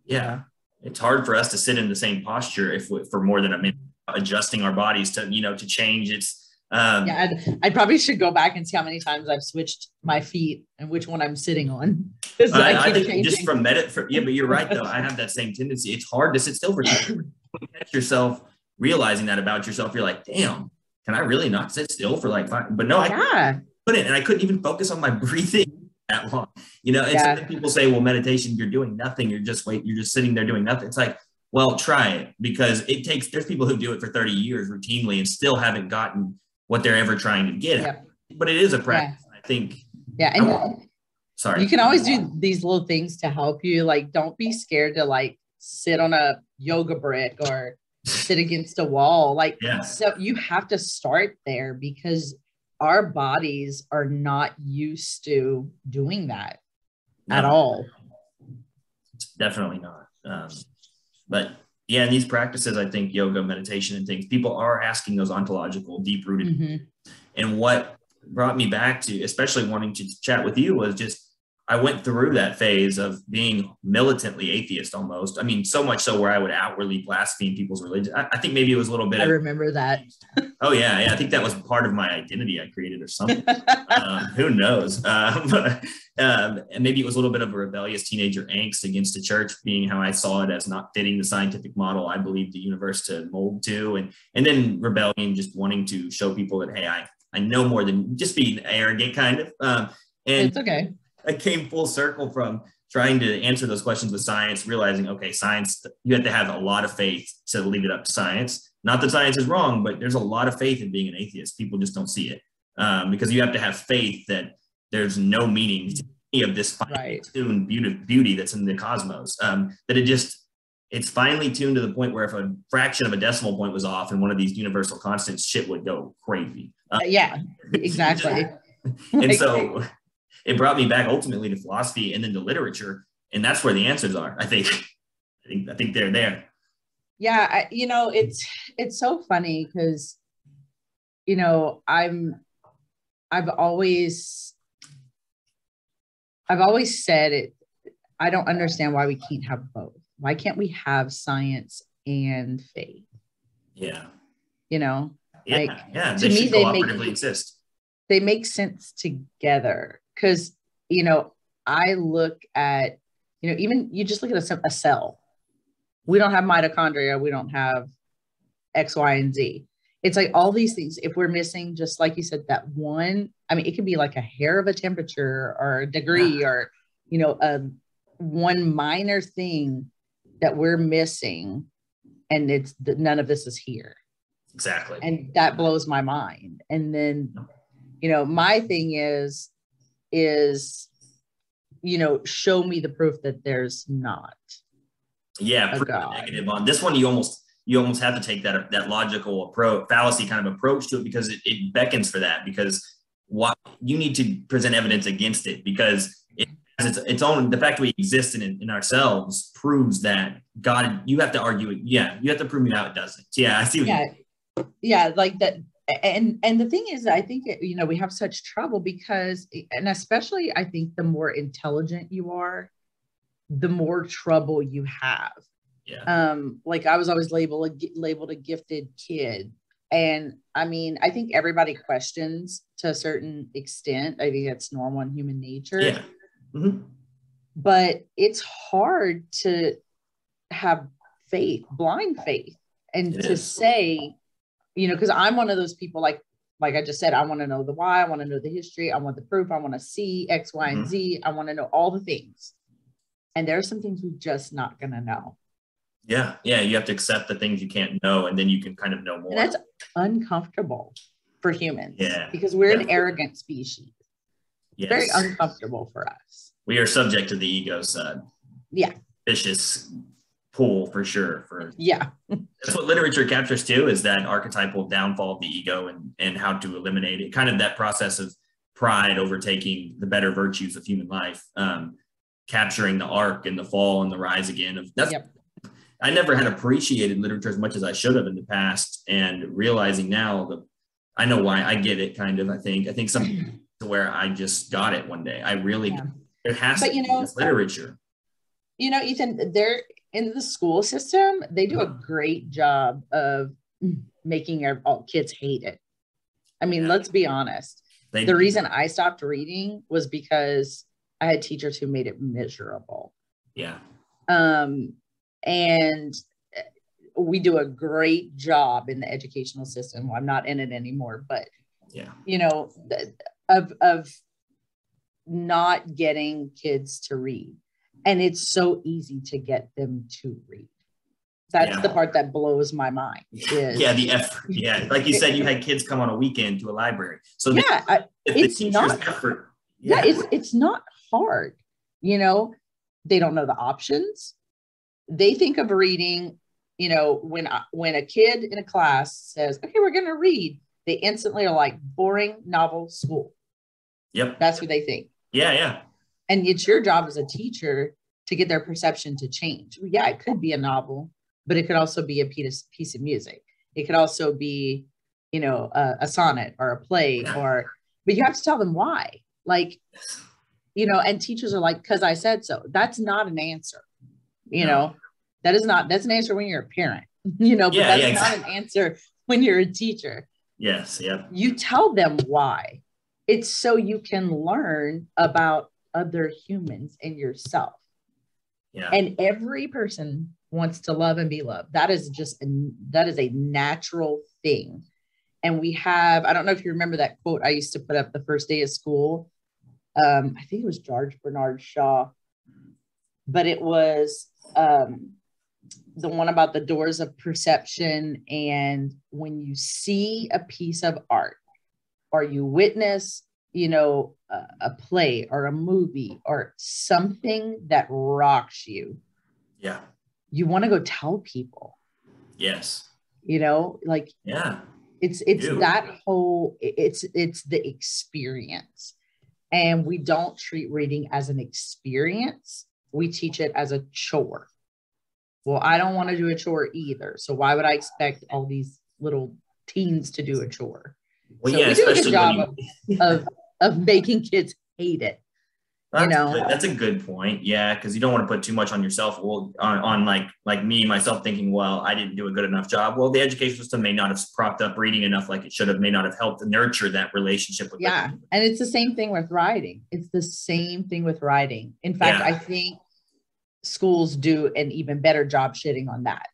Yeah. It's hard for us to sit in the same posture for more than a minute, adjusting our bodies to, you know, to change. It's I probably should go back and see how many times I've switched my feet and which one I'm sitting on. I think changing. Just from but you're right though. I have that same tendency. It's hard to sit still for time. You catch yourself realizing that about yourself. You're like, damn, can I really not sit still for like 5? But no, I couldn't, and I couldn't even focus on my breathing that long. You know, and so people say, well, meditation, you're doing nothing. You're just sitting there doing nothing. It's like, well, try it, because there's people who do it for 30 years routinely and still haven't gotten what they're ever trying to get at. But it is a practice, I think. Yeah. And sorry, you can always do these little things to help you. Like, don't be scared to like sit on a yoga brick or sit against a wall. Like, so you have to start there, because our bodies are not used to doing that at all. Definitely not. But yeah, in these practices, I think yoga, meditation, and things, people are asking those ontological, deep-rooted. And what brought me back to, especially wanting to chat with you, was just, I went through that phase of being militantly atheist almost. I mean, so much so where I would outwardly blaspheme people's religion. I think maybe it was a little bit I of, remember that. oh yeah, I think that was part of my identity I created or something. Who knows? And maybe it was a little bit of a rebellious teenager angst against the church, being how I saw it as not fitting the scientific model I believed the universe to mold to, and then rebellion, just wanting to show people that, hey, I know more than just being arrogant, kind of. And it's okay. I came full circle from trying to answer those questions with science, realizing, okay, science, you have to have a lot of faith to leave it up to science. Not that science is wrong, but there's a lot of faith in being an atheist. People just don't see it, because you have to have faith that there's no meaning to any of this finely tuned beauty that's in the cosmos. That it's finely tuned to the point where if a fraction of a decimal point was off in one of these universal constants, shit would go crazy. Yeah, exactly. And so it brought me back ultimately to philosophy and then to literature. And that's where the answers are. I think they're there. Yeah. It's so funny because, I've always said it. I don't understand why we can't have both. Why can't we have science and faith? Yeah. Yeah. To me, they cooperatively exist. They make sense together because, I look at, even you just look at a cell. We don't have mitochondria. We don't have X, Y, and Z. It's like all these things. If we're missing, just like you said, that one, I mean, it could be like a hair of a temperature or a degree or, one minor thing that we're missing, and none of this is here. Exactly. And that blows my mind. And then, my thing is, show me the proof that there's not. Yeah, proof negative on this one. You almost have to take that logical approach, fallacy kind of approach to it, because it beckons for that, because what you need to present evidence against it, because it has its own, the fact that we exist in ourselves proves that God, you have to argue it. Yeah, you have to prove me how it doesn't. Yeah, I see what yeah, like that. And the thing is, I think, we have such trouble because, and especially I think the more intelligent you are, the more trouble you have. Yeah. Like I was always labeled a gifted kid. And I mean, I think everybody questions to a certain extent. I think that's normal in human nature. Yeah. Mm-hmm. But it's hard to have faith, blind faith, and to say, because I'm one of those people, like I just said, I want to know the why, I want to know the history, I want the proof, I want to see X, Y, and Z, I want to know all the things. And there are some things we're just not going to know. Yeah. You have to accept the things you can't know, and then you can kind of know more. And that's uncomfortable for humans. Yeah. Because we're an arrogant species. Yes. Very uncomfortable for us. We are subject to the ego's vicious pull, for sure. That's what literature captures too, is that archetypal downfall of the ego and how to eliminate it. Kind of that process of pride overtaking the better virtues of human life, capturing the arc and the fall and the rise again. I never had appreciated literature as much as I should have in the past, and realizing now that I know why. I get it, kind of. I think something to where I just got it one day. I really, there has to be this literature. Ethan, they're in the school system. They do a great job of making all kids hate it. I mean, let's be honest. The reason I stopped reading was because I had teachers who made it miserable. Yeah. And we do a great job in the educational system. Well, I'm not in it anymore, but of not getting kids to read. And it's so easy to get them to read. That's the part that blows my mind. The effort. Yeah, like you said, you had kids come on a weekend to a library. So it's not effort. It's not hard. They don't know the options. They think of reading. When a kid in a class says, "Okay, we're going to read," they instantly are like, boring novel, school. Yep, that's what they think. Yeah. And it's your job as a teacher to get their perception to change. Yeah, it could be a novel, but it could also be a piece of music. It could also be, a sonnet or a play, but you have to tell them why. Like, and teachers are like, because I said so. That's not an answer. No. That's an answer when you're a parent, but Yeah, that's yeah, not an answer when you're a teacher. Yes, yep. You tell them why. It's so you can learn about other humans and yourself. Yeah. And every person wants to love and be loved. That is a natural thing. And I don't know if you remember that quote I used to put up the first day of school. I think it was George Bernard Shaw, but it was the one about the doors of perception. And when you see a piece of art or you witness, a play or a movie or something that rocks you, Yeah. you want to go tell people. Yes. Like, yeah, it's the experience. And we don't treat reading as an experience. We teach it as a chore. Well, I don't want to do a chore either. So why would I expect all these little teens to do a chore? Well, so yeah, we do a good especially job of making kids hate it. That's a good point. Yeah, because you don't want to put too much on yourself. Well, on like me myself thinking, well, I didn't do a good enough job. Well, the education system may not have propped up reading enough like it should have. May not have helped nurture that relationship with. Yeah, and it's the same thing with writing. In fact, I think schools do an even better job shitting on that.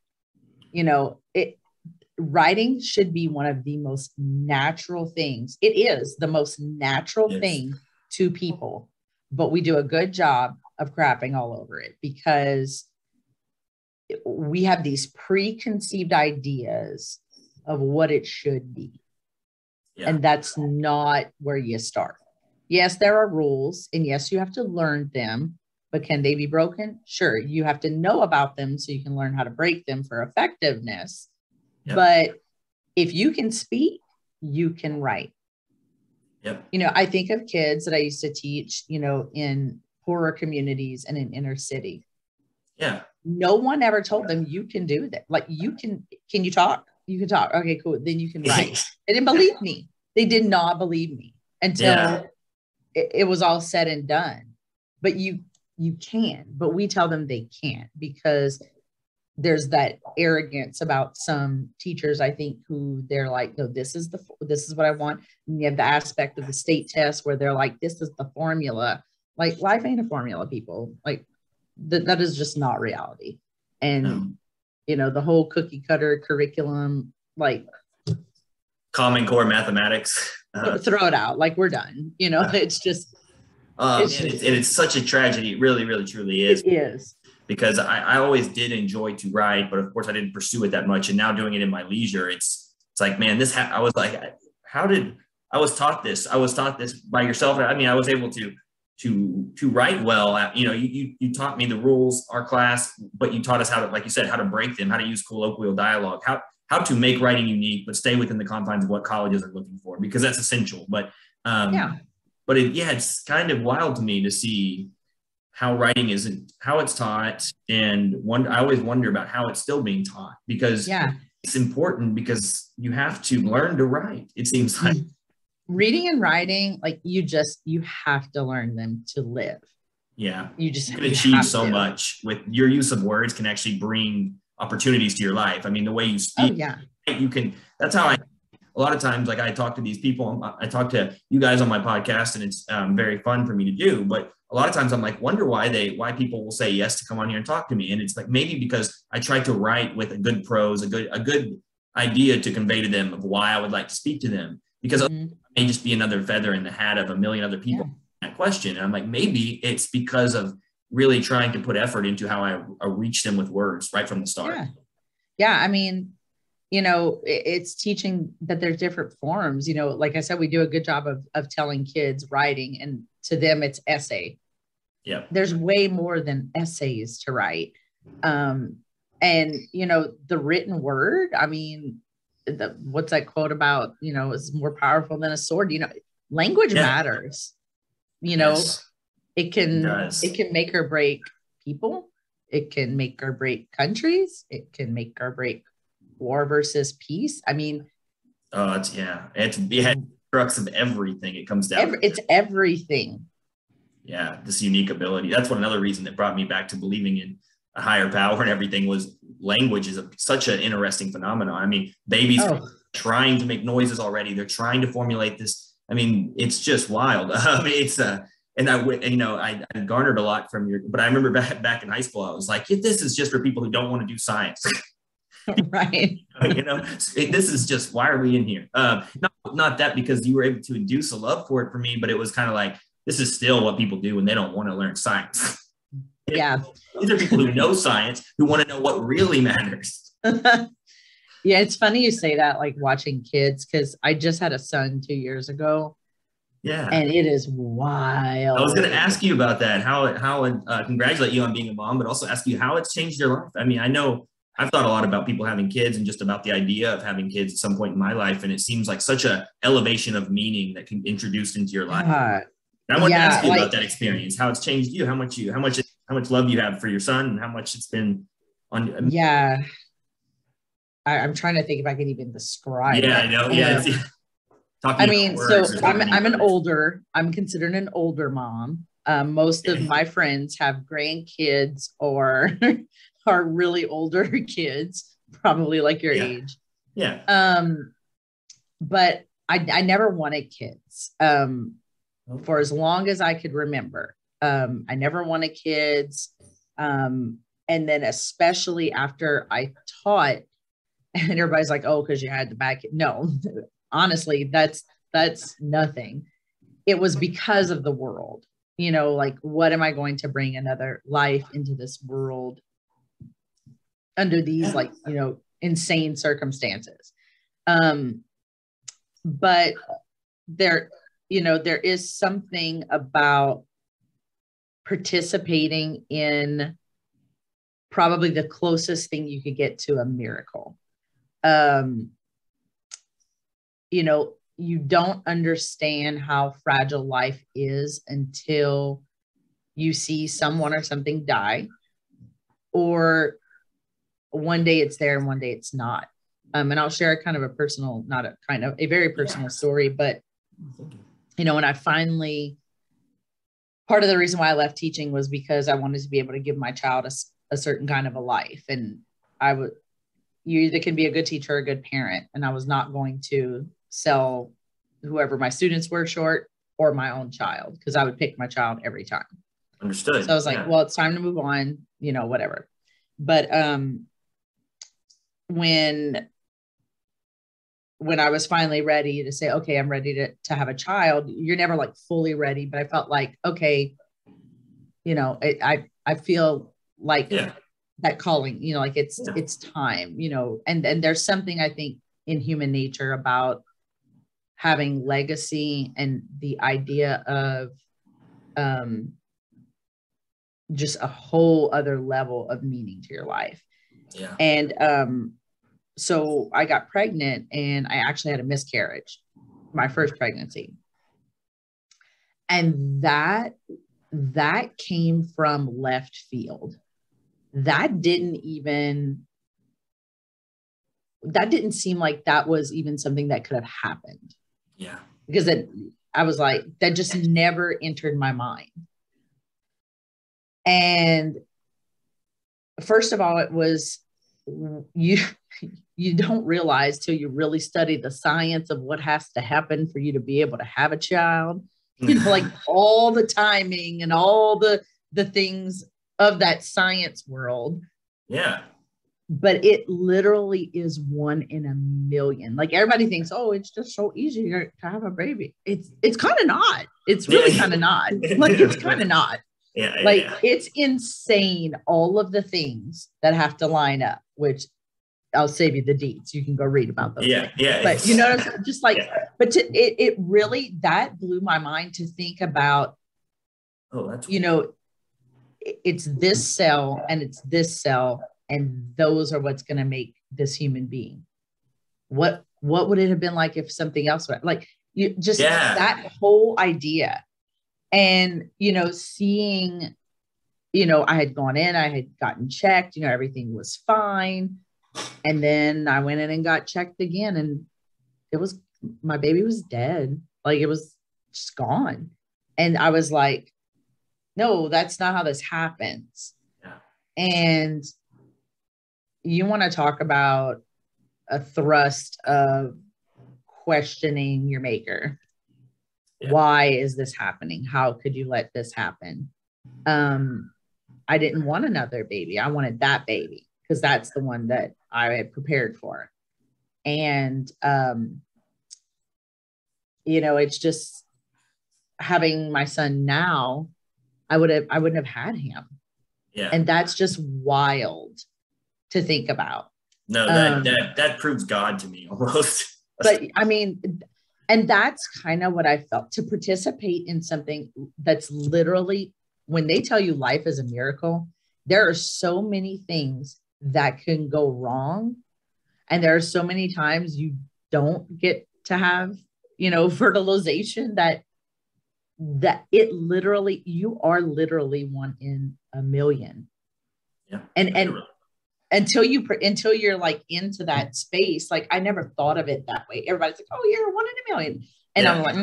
Writing should be one of the most natural things. It is the most natural thing to people, but we do a good job of crapping all over it because we have these preconceived ideas of what it should be. Yeah. And that's not where you start. Yes, there are rules, and yes, you have to learn them, but can they be broken? Sure. You have to know about them so you can learn how to break them for effectiveness. Yep. But if you can speak, you can write. Yep. I think of kids that I used to teach, in poorer communities and in inner city. Yeah. No one ever told them you can do that. Like, can you talk? You can talk. Okay, cool. Then you can write. They didn't believe me. They did not believe me until it was all said and done. But you can, but we tell them they can't because there's that arrogance about some teachers, I think, who they're like, no, this is what I want. And you have the aspect of the state test where they're like, this is the formula. Like, life ain't a formula, people. Like, that is just not reality. And, the whole cookie cutter curriculum, like Common Core mathematics. Throw it out. Like, we're done. It's just. It's such a tragedy. It really, really, truly is. It is. Because I always did enjoy to write, but of course I didn't pursue it that much. And now doing it in my leisure, it's like, man, I was like, I was taught this by yourself. I mean, I was able to write well. You taught me the rules, our class, but you taught us how to, like you said, how to break them, how to use colloquial dialogue, how to make writing unique, but stay within the confines of what colleges are looking for, because that's essential. But it's kind of wild to me to see how writing isn't, how it's taught. And I always wonder about how it's still being taught, because it's important, because you have to learn to write. It seems like reading and writing, like you have to learn them to live. Yeah. You can achieve so much with your use of words, can actually bring opportunities to your life. I mean, the way you speak, that's how a lot of times, like, I talk to these people, I talk to you guys on my podcast, and it's very fun for me to do. But a lot of times I'm like, wonder why people will say yes to come on here and talk to me. And it's like, maybe because I try to write with a good prose, a good idea to convey to them of why I would like to speak to them, because it may just be another feather in the hat of a million other people that question. And I'm like, maybe it's because of really trying to put effort into how I reach them with words right from the start. Yeah. I mean, it's teaching that there's different forms. Like I said, we do a good job of telling kids writing, and to them it's essay. Yeah. There's way more than essays to write. And the written word, I mean, what's that quote about, is more powerful than a sword. Language matters. It can make or break people. It can make or break countries. It can make or break war versus peace. I mean, it's the crux of everything. It comes down. It's everything. Yeah, this unique ability. That's another reason that brought me back to believing in a higher power and everything was language is such an interesting phenomenon. I mean, babies Oh, trying to make noises already. They're trying to formulate this. I mean, it's just wild. It's and I garnered a lot from your, but I remember back in high school, I was like, this is just for people who don't want to do science. right. This is just, why are we in here? Not that because you were able to induce a love for it for me, but it was kind of like, this is still what people do when they don't want to learn science. Yeah. These are people who know science, who want to know what really matters. Yeah, it's funny you say that, like watching kids, because I just had a son 2 years ago. Yeah. And it is wild. I was going to ask you about that, congratulate you on being a mom, but also ask you how it's changed your life. I mean, I know I've thought a lot about people having kids and just about the idea of having kids at some point in my life. And it seems like such a elevation of meaning that can be introduced into your life. I want to ask you about that experience, how it's changed you, how much love you have for your son, and how much it's been on. Yeah. I'm trying to think if I can even describe it. I know. Yeah. I mean, so I'm considered an older mom. Most of my friends have grandkids or are really older kids, probably like your age. Yeah. But I never wanted kids. For as long as I could remember. I never wanted kids. And then especially after I taught, and everybody's like, oh, because you had the back. No, honestly, that's nothing. It was because of the world, like, what am I going to bring another life into this world under these insane circumstances? But there is something about participating in probably the closest thing you could get to a miracle. You don't understand how fragile life is until you see someone or something die, or one day it's there and one day it's not. And I'll share a very personal story, but when I finally, part of the reason why I left teaching was because I wanted to be able to give my child a certain kind of a life. And you either can be a good teacher or a good parent. And I was not going to sell whoever my students were short or my own child, because I would pick my child every time. Understood. So I was like, well, it's time to move on, whatever. But when I was finally ready to say, okay, I'm ready to have a child, you're never like fully ready, but I felt like, okay, I feel like that calling, like it's time, and there's something I think in human nature about having legacy and the idea of just a whole other level of meaning to your life. Yeah. And so I got pregnant and I actually had a miscarriage, my first pregnancy. And that came from left field. That didn't seem like that was even something that could have happened. Yeah. Because I was like, that just never entered my mind. And first of all, it was, you don't realize till you really study the science of what has to happen for you to be able to have a child, like all the timing and all the things of that science world. Yeah. But it literally is 1 in a million. Like, everybody thinks, oh, it's just so easy to have a baby. It's kind of not. It's really kind of not. Like, it's kind of not. It's insane, all of the things that have to line up, which I'll save you the deets. You can go read about those. Yeah. But just like, but it really, that blew my mind to think about, that's it's this cell and it's this cell, and those are what's going to make this human being. What would it have been like if something else were like, that whole idea. And, seeing, I had gone in, I had gotten checked, everything was fine. And then I went in and got checked again, and my baby was dead. Like, it was just gone. And I was like, no, that's not how this happens. Yeah. And you want to talk about a thrust of questioning your maker. Yeah. Why is this happening? How could you let this happen? I didn't want another baby. I wanted that baby because that's the one that I had prepared for. And, it's just having my son now, I wouldn't have had him. Yeah. And that's just wild to think about. No, that proves God to me almost. But I mean, and that's kind of what I felt, to participate in something that's literally, when they tell you life is a miracle, there are so many things that can go wrong. And there are so many times you don't get to have, fertilization that it literally, you are literally one in a million. Yeah. And until you're like into that space, like I never thought of it that way. Everybody's like, oh, you're one in a million. And I'm like,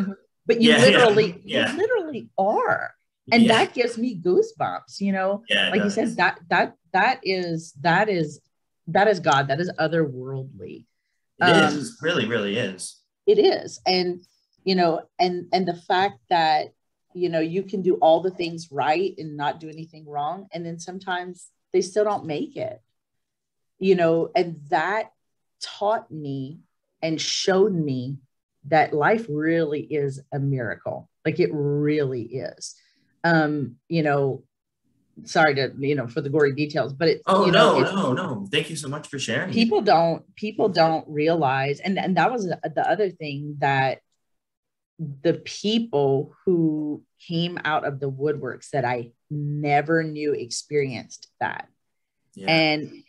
but you literally are. And that gives me goosebumps, like you said, that is God. That is otherworldly. It is. Really, really is. It is. And, and the fact that, you can do all the things right and not do anything wrong. And then sometimes they still don't make it, and that taught me and showed me that life really is a miracle. Like it really is. Sorry to, for the gory details, but it's, no. Thank you so much for sharing. People don't realize. And that was the other thing, that the people who came out of the woodworks that I never knew experienced that. Yeah. And,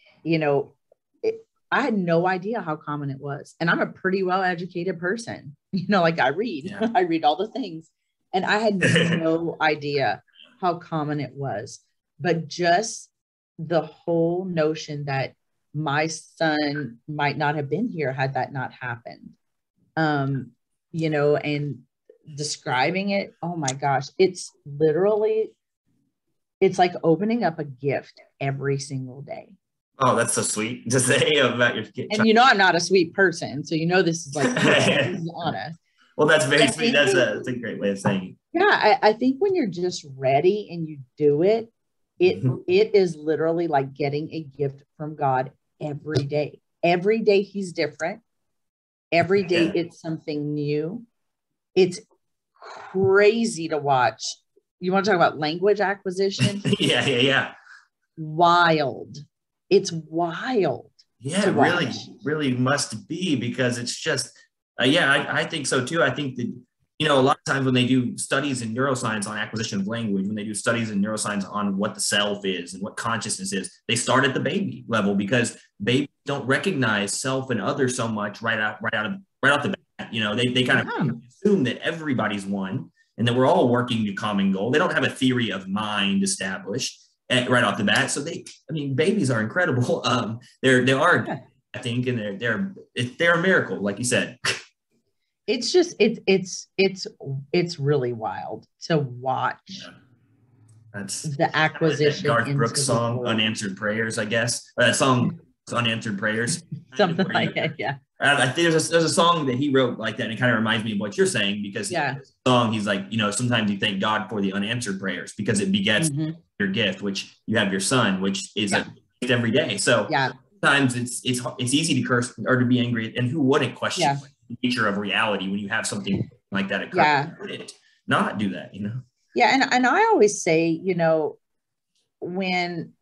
I had no idea how common it was. And I'm a pretty well-educated person, like I read, I read all the things, and I had no idea how common it was. But just the whole notion that my son might not have been here had that not happened, and describing it, oh my gosh, it's like opening up a gift every single day. Oh, that's so sweet to say about your kid. And I'm not a sweet person, so this is like this is honest. Well, that's very sweet. That's a great way of saying it. Yeah, I think when you're just ready and you do it, it is literally like getting a gift from God every day. Every day he's different. Every day it's something new. It's crazy to watch. You want to talk about language acquisition? Yeah. Wild. It's wild. Yeah, it really must be, because it's just, I think so too. I think that, a lot of times when they do studies in neuroscience on acquisition of language, when they do studies in neuroscience on what the self is and what consciousness is, they start at the baby level, because babies don't recognize self and other so much right off the bat. They kind of assume that everybody's one and that we're all working to common goal. They don't have a theory of mind established right off the bat. So babies are incredible. They are, I think, and they're a miracle, like you said. It's just, it's really wild to watch. Yeah. That's the acquisition. That Garth Brooks song, Unanswered Prayers, I guess. That song, Unanswered Prayers. Something like that, yeah. I think there's a song that he wrote like that, and it kind of reminds me of what you're saying, because the song, he's like, sometimes you thank God for the unanswered prayers because it begets your gift, which you have your son, which is a gift every day. So sometimes it's easy to curse or to be angry, and who wouldn't question the nature of reality when you have something like that occur? Who wouldn't not do that, Yeah, and I always say, when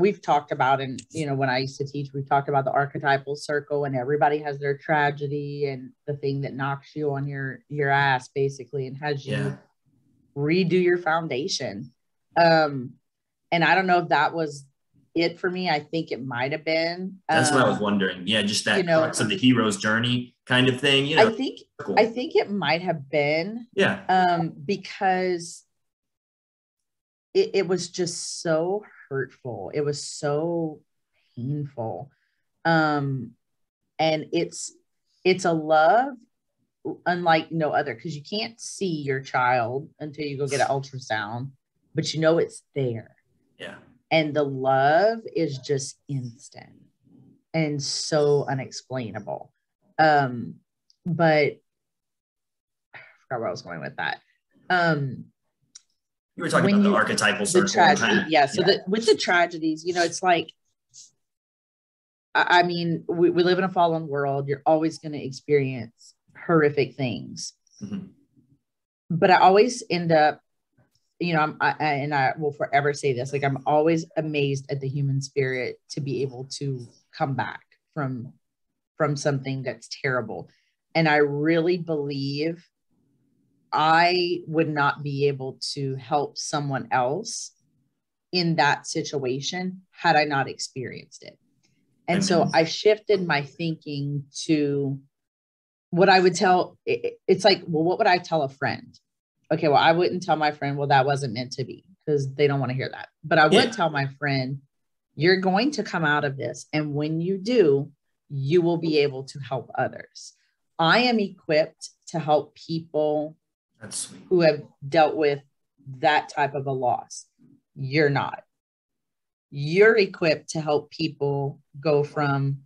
we've talked about, and when I used to teach, we've talked about the archetypal circle, and everybody has their tragedy and the thing that knocks you on your ass basically and has you redo your foundation. And I don't know if that was it for me. I think it might have been. That's what I was wondering. Yeah, just that crux of the hero's journey kind of thing. I think it might have been. Yeah. Because it was just so hurtful. It was so painful. And it's a love unlike no other, because you can't see your child until you go get an ultrasound. but you know it's there. Yeah. And the love is just instant and so unexplainable. But I forgot where I was going with that. You were talking When about the you archetypal the circle. tragedy, yeah. So with the tragedies, it's like, I mean, we live in a fallen world. You're always going to experience horrific things. Mm-hmm. But I always end up, I will forever say this, like, I'm always amazed at the human spirit to be able to come back from something that's terrible. And I really believe I would not be able to help someone else in that situation had I not experienced it. And so I shifted my thinking to what I would tell. It's like, well, what would I tell a friend? Okay, well, I wouldn't tell my friend, well, that wasn't meant to be, because they don't want to hear that. But I would tell my friend, you're going to come out of this. And when you do, you will be able to help others. I am equipped to help people who have dealt with that type of a loss. You're not. You're equipped to help people go from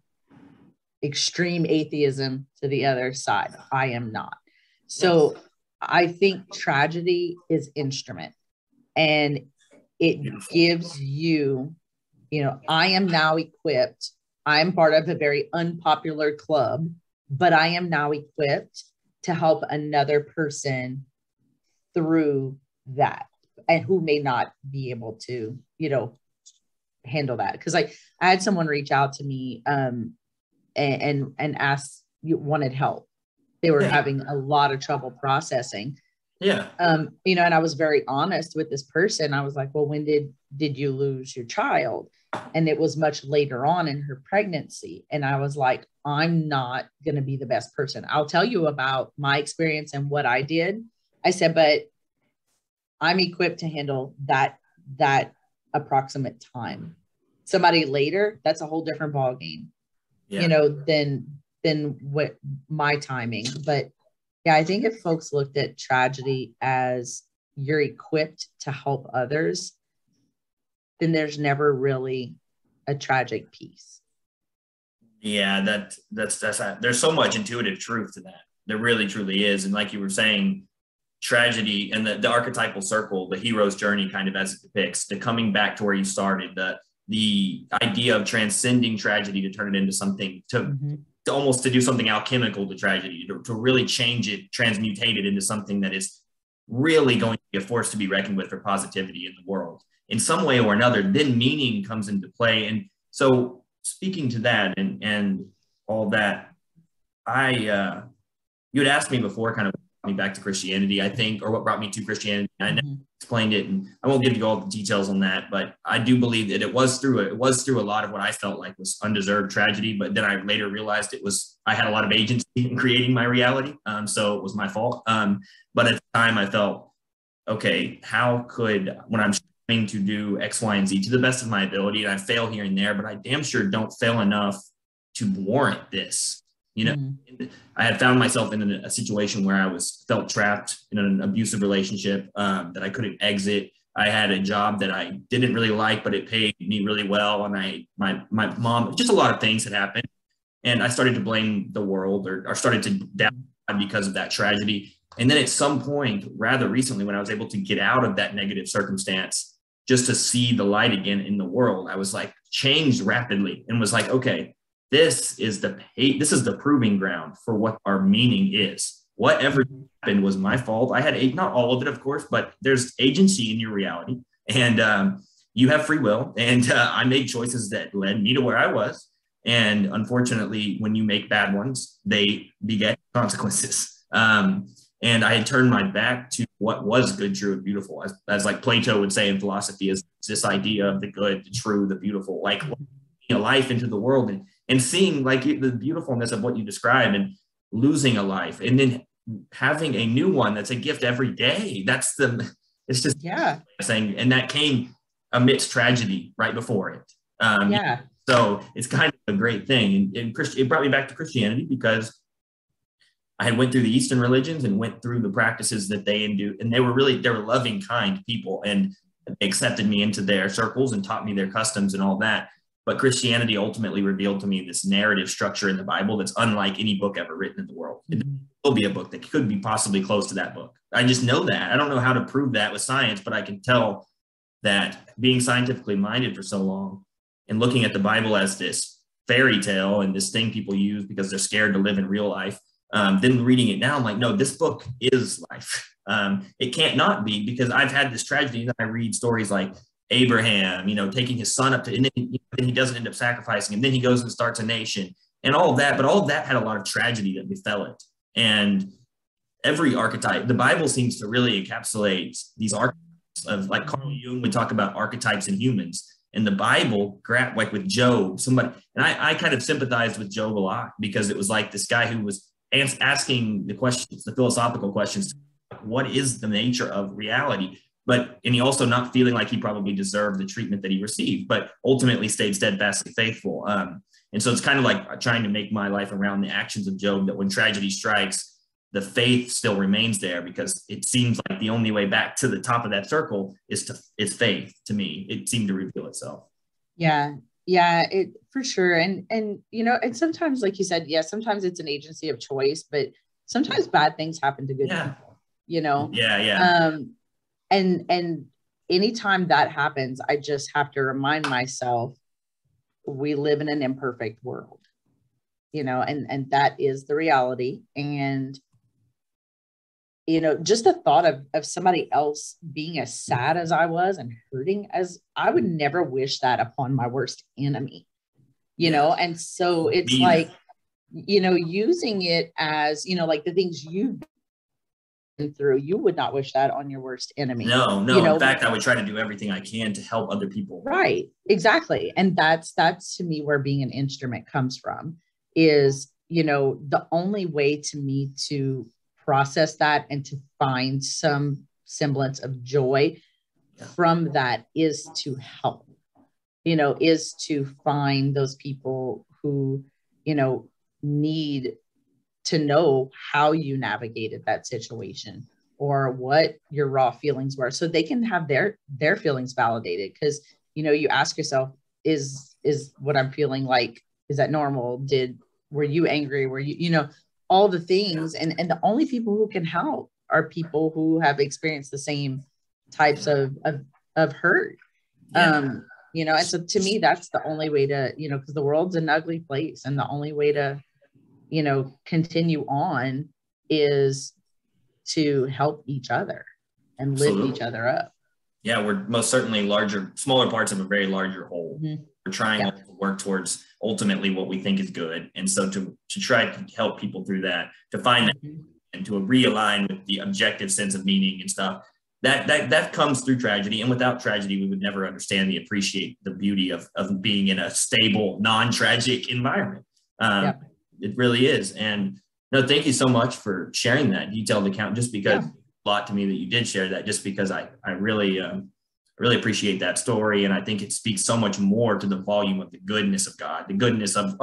extreme atheism to the other side. I am not. So I think tragedy is instrument, and it gives you, I am now equipped. I'm part of a very unpopular club, but I am now equipped to help another person through that, and who may not be able to, handle that. Because I had someone reach out to me and ask, wanted help. They were having a lot of trouble processing. Yeah. And I was very honest with this person. I was like, well, when did you lose your child? And it was much later on in her pregnancy. And I was like, I'm not going to be the best person. I'll tell you about my experience and what I did. I said, but I'm equipped to handle that approximate time. Somebody later, that's a whole different ballgame, than what my timing. But yeah, I think if folks looked at tragedy as you're equipped to help others, then there's never really a tragic piece. Yeah, that's there's so much intuitive truth to that. There really truly is. And like you were saying, tragedy and the archetypal circle, the hero's journey, kind of as it depicts, the coming back to where you started, the idea of transcending tragedy to turn it into something, to almost to do something alchemical to tragedy, to really change it, transmutate it into something that is really going to be a force to be reckoned with for positivity in the world in some way or another. Then meaning comes into play. And so speaking to that and all that, you had asked me before, kind of me back to Christianity, I think, or what brought me to Christianity. I never explained it, and I won't give you all the details on that, but I do believe that it was through a lot of what I felt like was undeserved tragedy. But then I later realized I had a lot of agency in creating my reality, so it was my fault. But at the time, I felt, okay, how could, when I'm trying to do X, Y, and Z to the best of my ability, and I fail here and there, but I damn sure don't fail enough to warrant this. I had found myself in a situation where I felt trapped in an abusive relationship that I couldn't exit. I had a job that I didn't really like, but it paid me really well. And my mom, just a lot of things had happened. And I started to blame the world or started to doubt because of that tragedy. And then at some point, rather recently, when I was able to get out of that negative circumstance, just to see the light again in the world, I was like changed rapidly and was like, okay, this is the proving ground for what our meaning is. Whatever happened was my fault. I had not all of it, of course, but there's agency in your reality, and you have free will. And I made choices that led me to where I was. And unfortunately, when you make bad ones, they beget consequences. And I had turned my back to what was good, true, and beautiful, as like Plato would say in philosophy, is this idea of the good, the true, the beautiful, like a life into the world and seeing like the beautifulness of what you described and losing a life and then having a new one that's a gift every day. It's just saying, and that came amidst tragedy right before it. So it's kind of a great thing. And it brought me back to Christianity because I had went through the Eastern religions and went through the practices that they do. And they were loving, kind people. And they accepted me into their circles and taught me their customs and all that. But Christianity ultimately revealed to me this narrative structure in the Bible that's unlike any book ever written in the world. It will be a book that could be possibly close to that book. I just know that. I don't know how to prove that with science, but I can tell that being scientifically minded for so long and looking at the Bible as this fairy tale and this thing people use because they're scared to live in real life, then reading it now, I'm like, no, this book is life. It can't not be, because I've had this tragedy that I read stories like Abraham, taking his son up to, and then he doesn't end up sacrificing him. Then he goes and starts a nation and all of that. But all of that had a lot of tragedy that befell it. And every archetype, the Bible seems to really encapsulate these archetypes of, like Carl Jung would talk about archetypes in humans. And the Bible, like with Job, somebody, and I kind of sympathized with Job a lot, because it was like this guy who was asking the questions, the philosophical questions, what is the nature of reality? And he also not feeling like he probably deserved the treatment that he received, but ultimately stayed steadfastly faithful. And so it's kind of like trying to make my life around the actions of Job, that when tragedy strikes, the faith still remains there, because it seems like the only way back to the top of that circle is faith. To me, it seemed to reveal itself. Yeah, it for sure. And and sometimes, like you said, sometimes it's an agency of choice, but sometimes bad things happen to good people, And anytime that happens, I just have to remind myself, we live in an imperfect world, and that is the reality. And, just the thought of somebody else being as sad as I was and hurting as I would never wish that upon my worst enemy, and so it's like, using it as, like the things you've through, you would not wish that on your worst enemy. No. In fact, I would try to do everything I can to help other people. Right. Exactly. And that's to me where being an instrument comes from, is, the only way to me to process that and to find some semblance of joy from that is to help, is to find those people who, need to know how you navigated that situation, or what your raw feelings were, so they can have their feelings validated. Because, you ask yourself, is what I'm feeling like, is that normal? Were you angry? Were you, all the things. And the only people who can help are people who have experienced the same types of hurt. And so to me, that's the only way to, because the world's an ugly place, and the only way to, continue on is to help each other and lift each other up. Yeah, we're most certainly smaller parts of a very larger whole. Mm-hmm. We're trying to work towards ultimately what we think is good. And so to try to help people through that, to find that, and to realign with the objective sense of meaning and stuff, that comes through tragedy. And without tragedy, we would never appreciate the beauty of being in a stable, non-tragic environment. It really is. And no, thank you so much for sharing that detailed account, just because a lot to me that you did share that, just because I really appreciate that story. And I think it speaks so much more to the volume of the goodness of God, the goodness of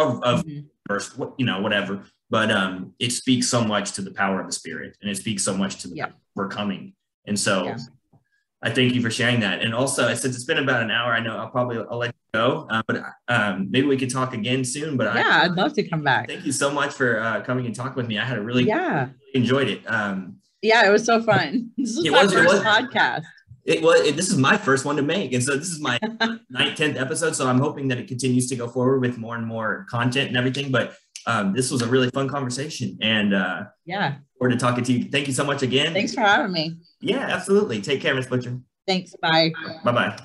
first, whatever. But it speaks so much to the power of the Spirit, and it speaks so much to the overcoming. And so I thank you for sharing that. And also, since it's been about an hour, I know I'll let you go, but maybe we could talk again soon. But I'd love to come back. Thank you so much for coming and talking with me. I had really enjoyed it. It was so fun. This was my first podcast. This is my first one to make. And so this is my 9th, 10th episode. So I'm hoping that it continues to go forward with more and more content and everything. But this was a really fun conversation. And look forward to talking to you. Thank you so much again. Thanks for having me. Yeah, absolutely. Take care, Ms. Butcher. Thanks. Bye. Bye-bye.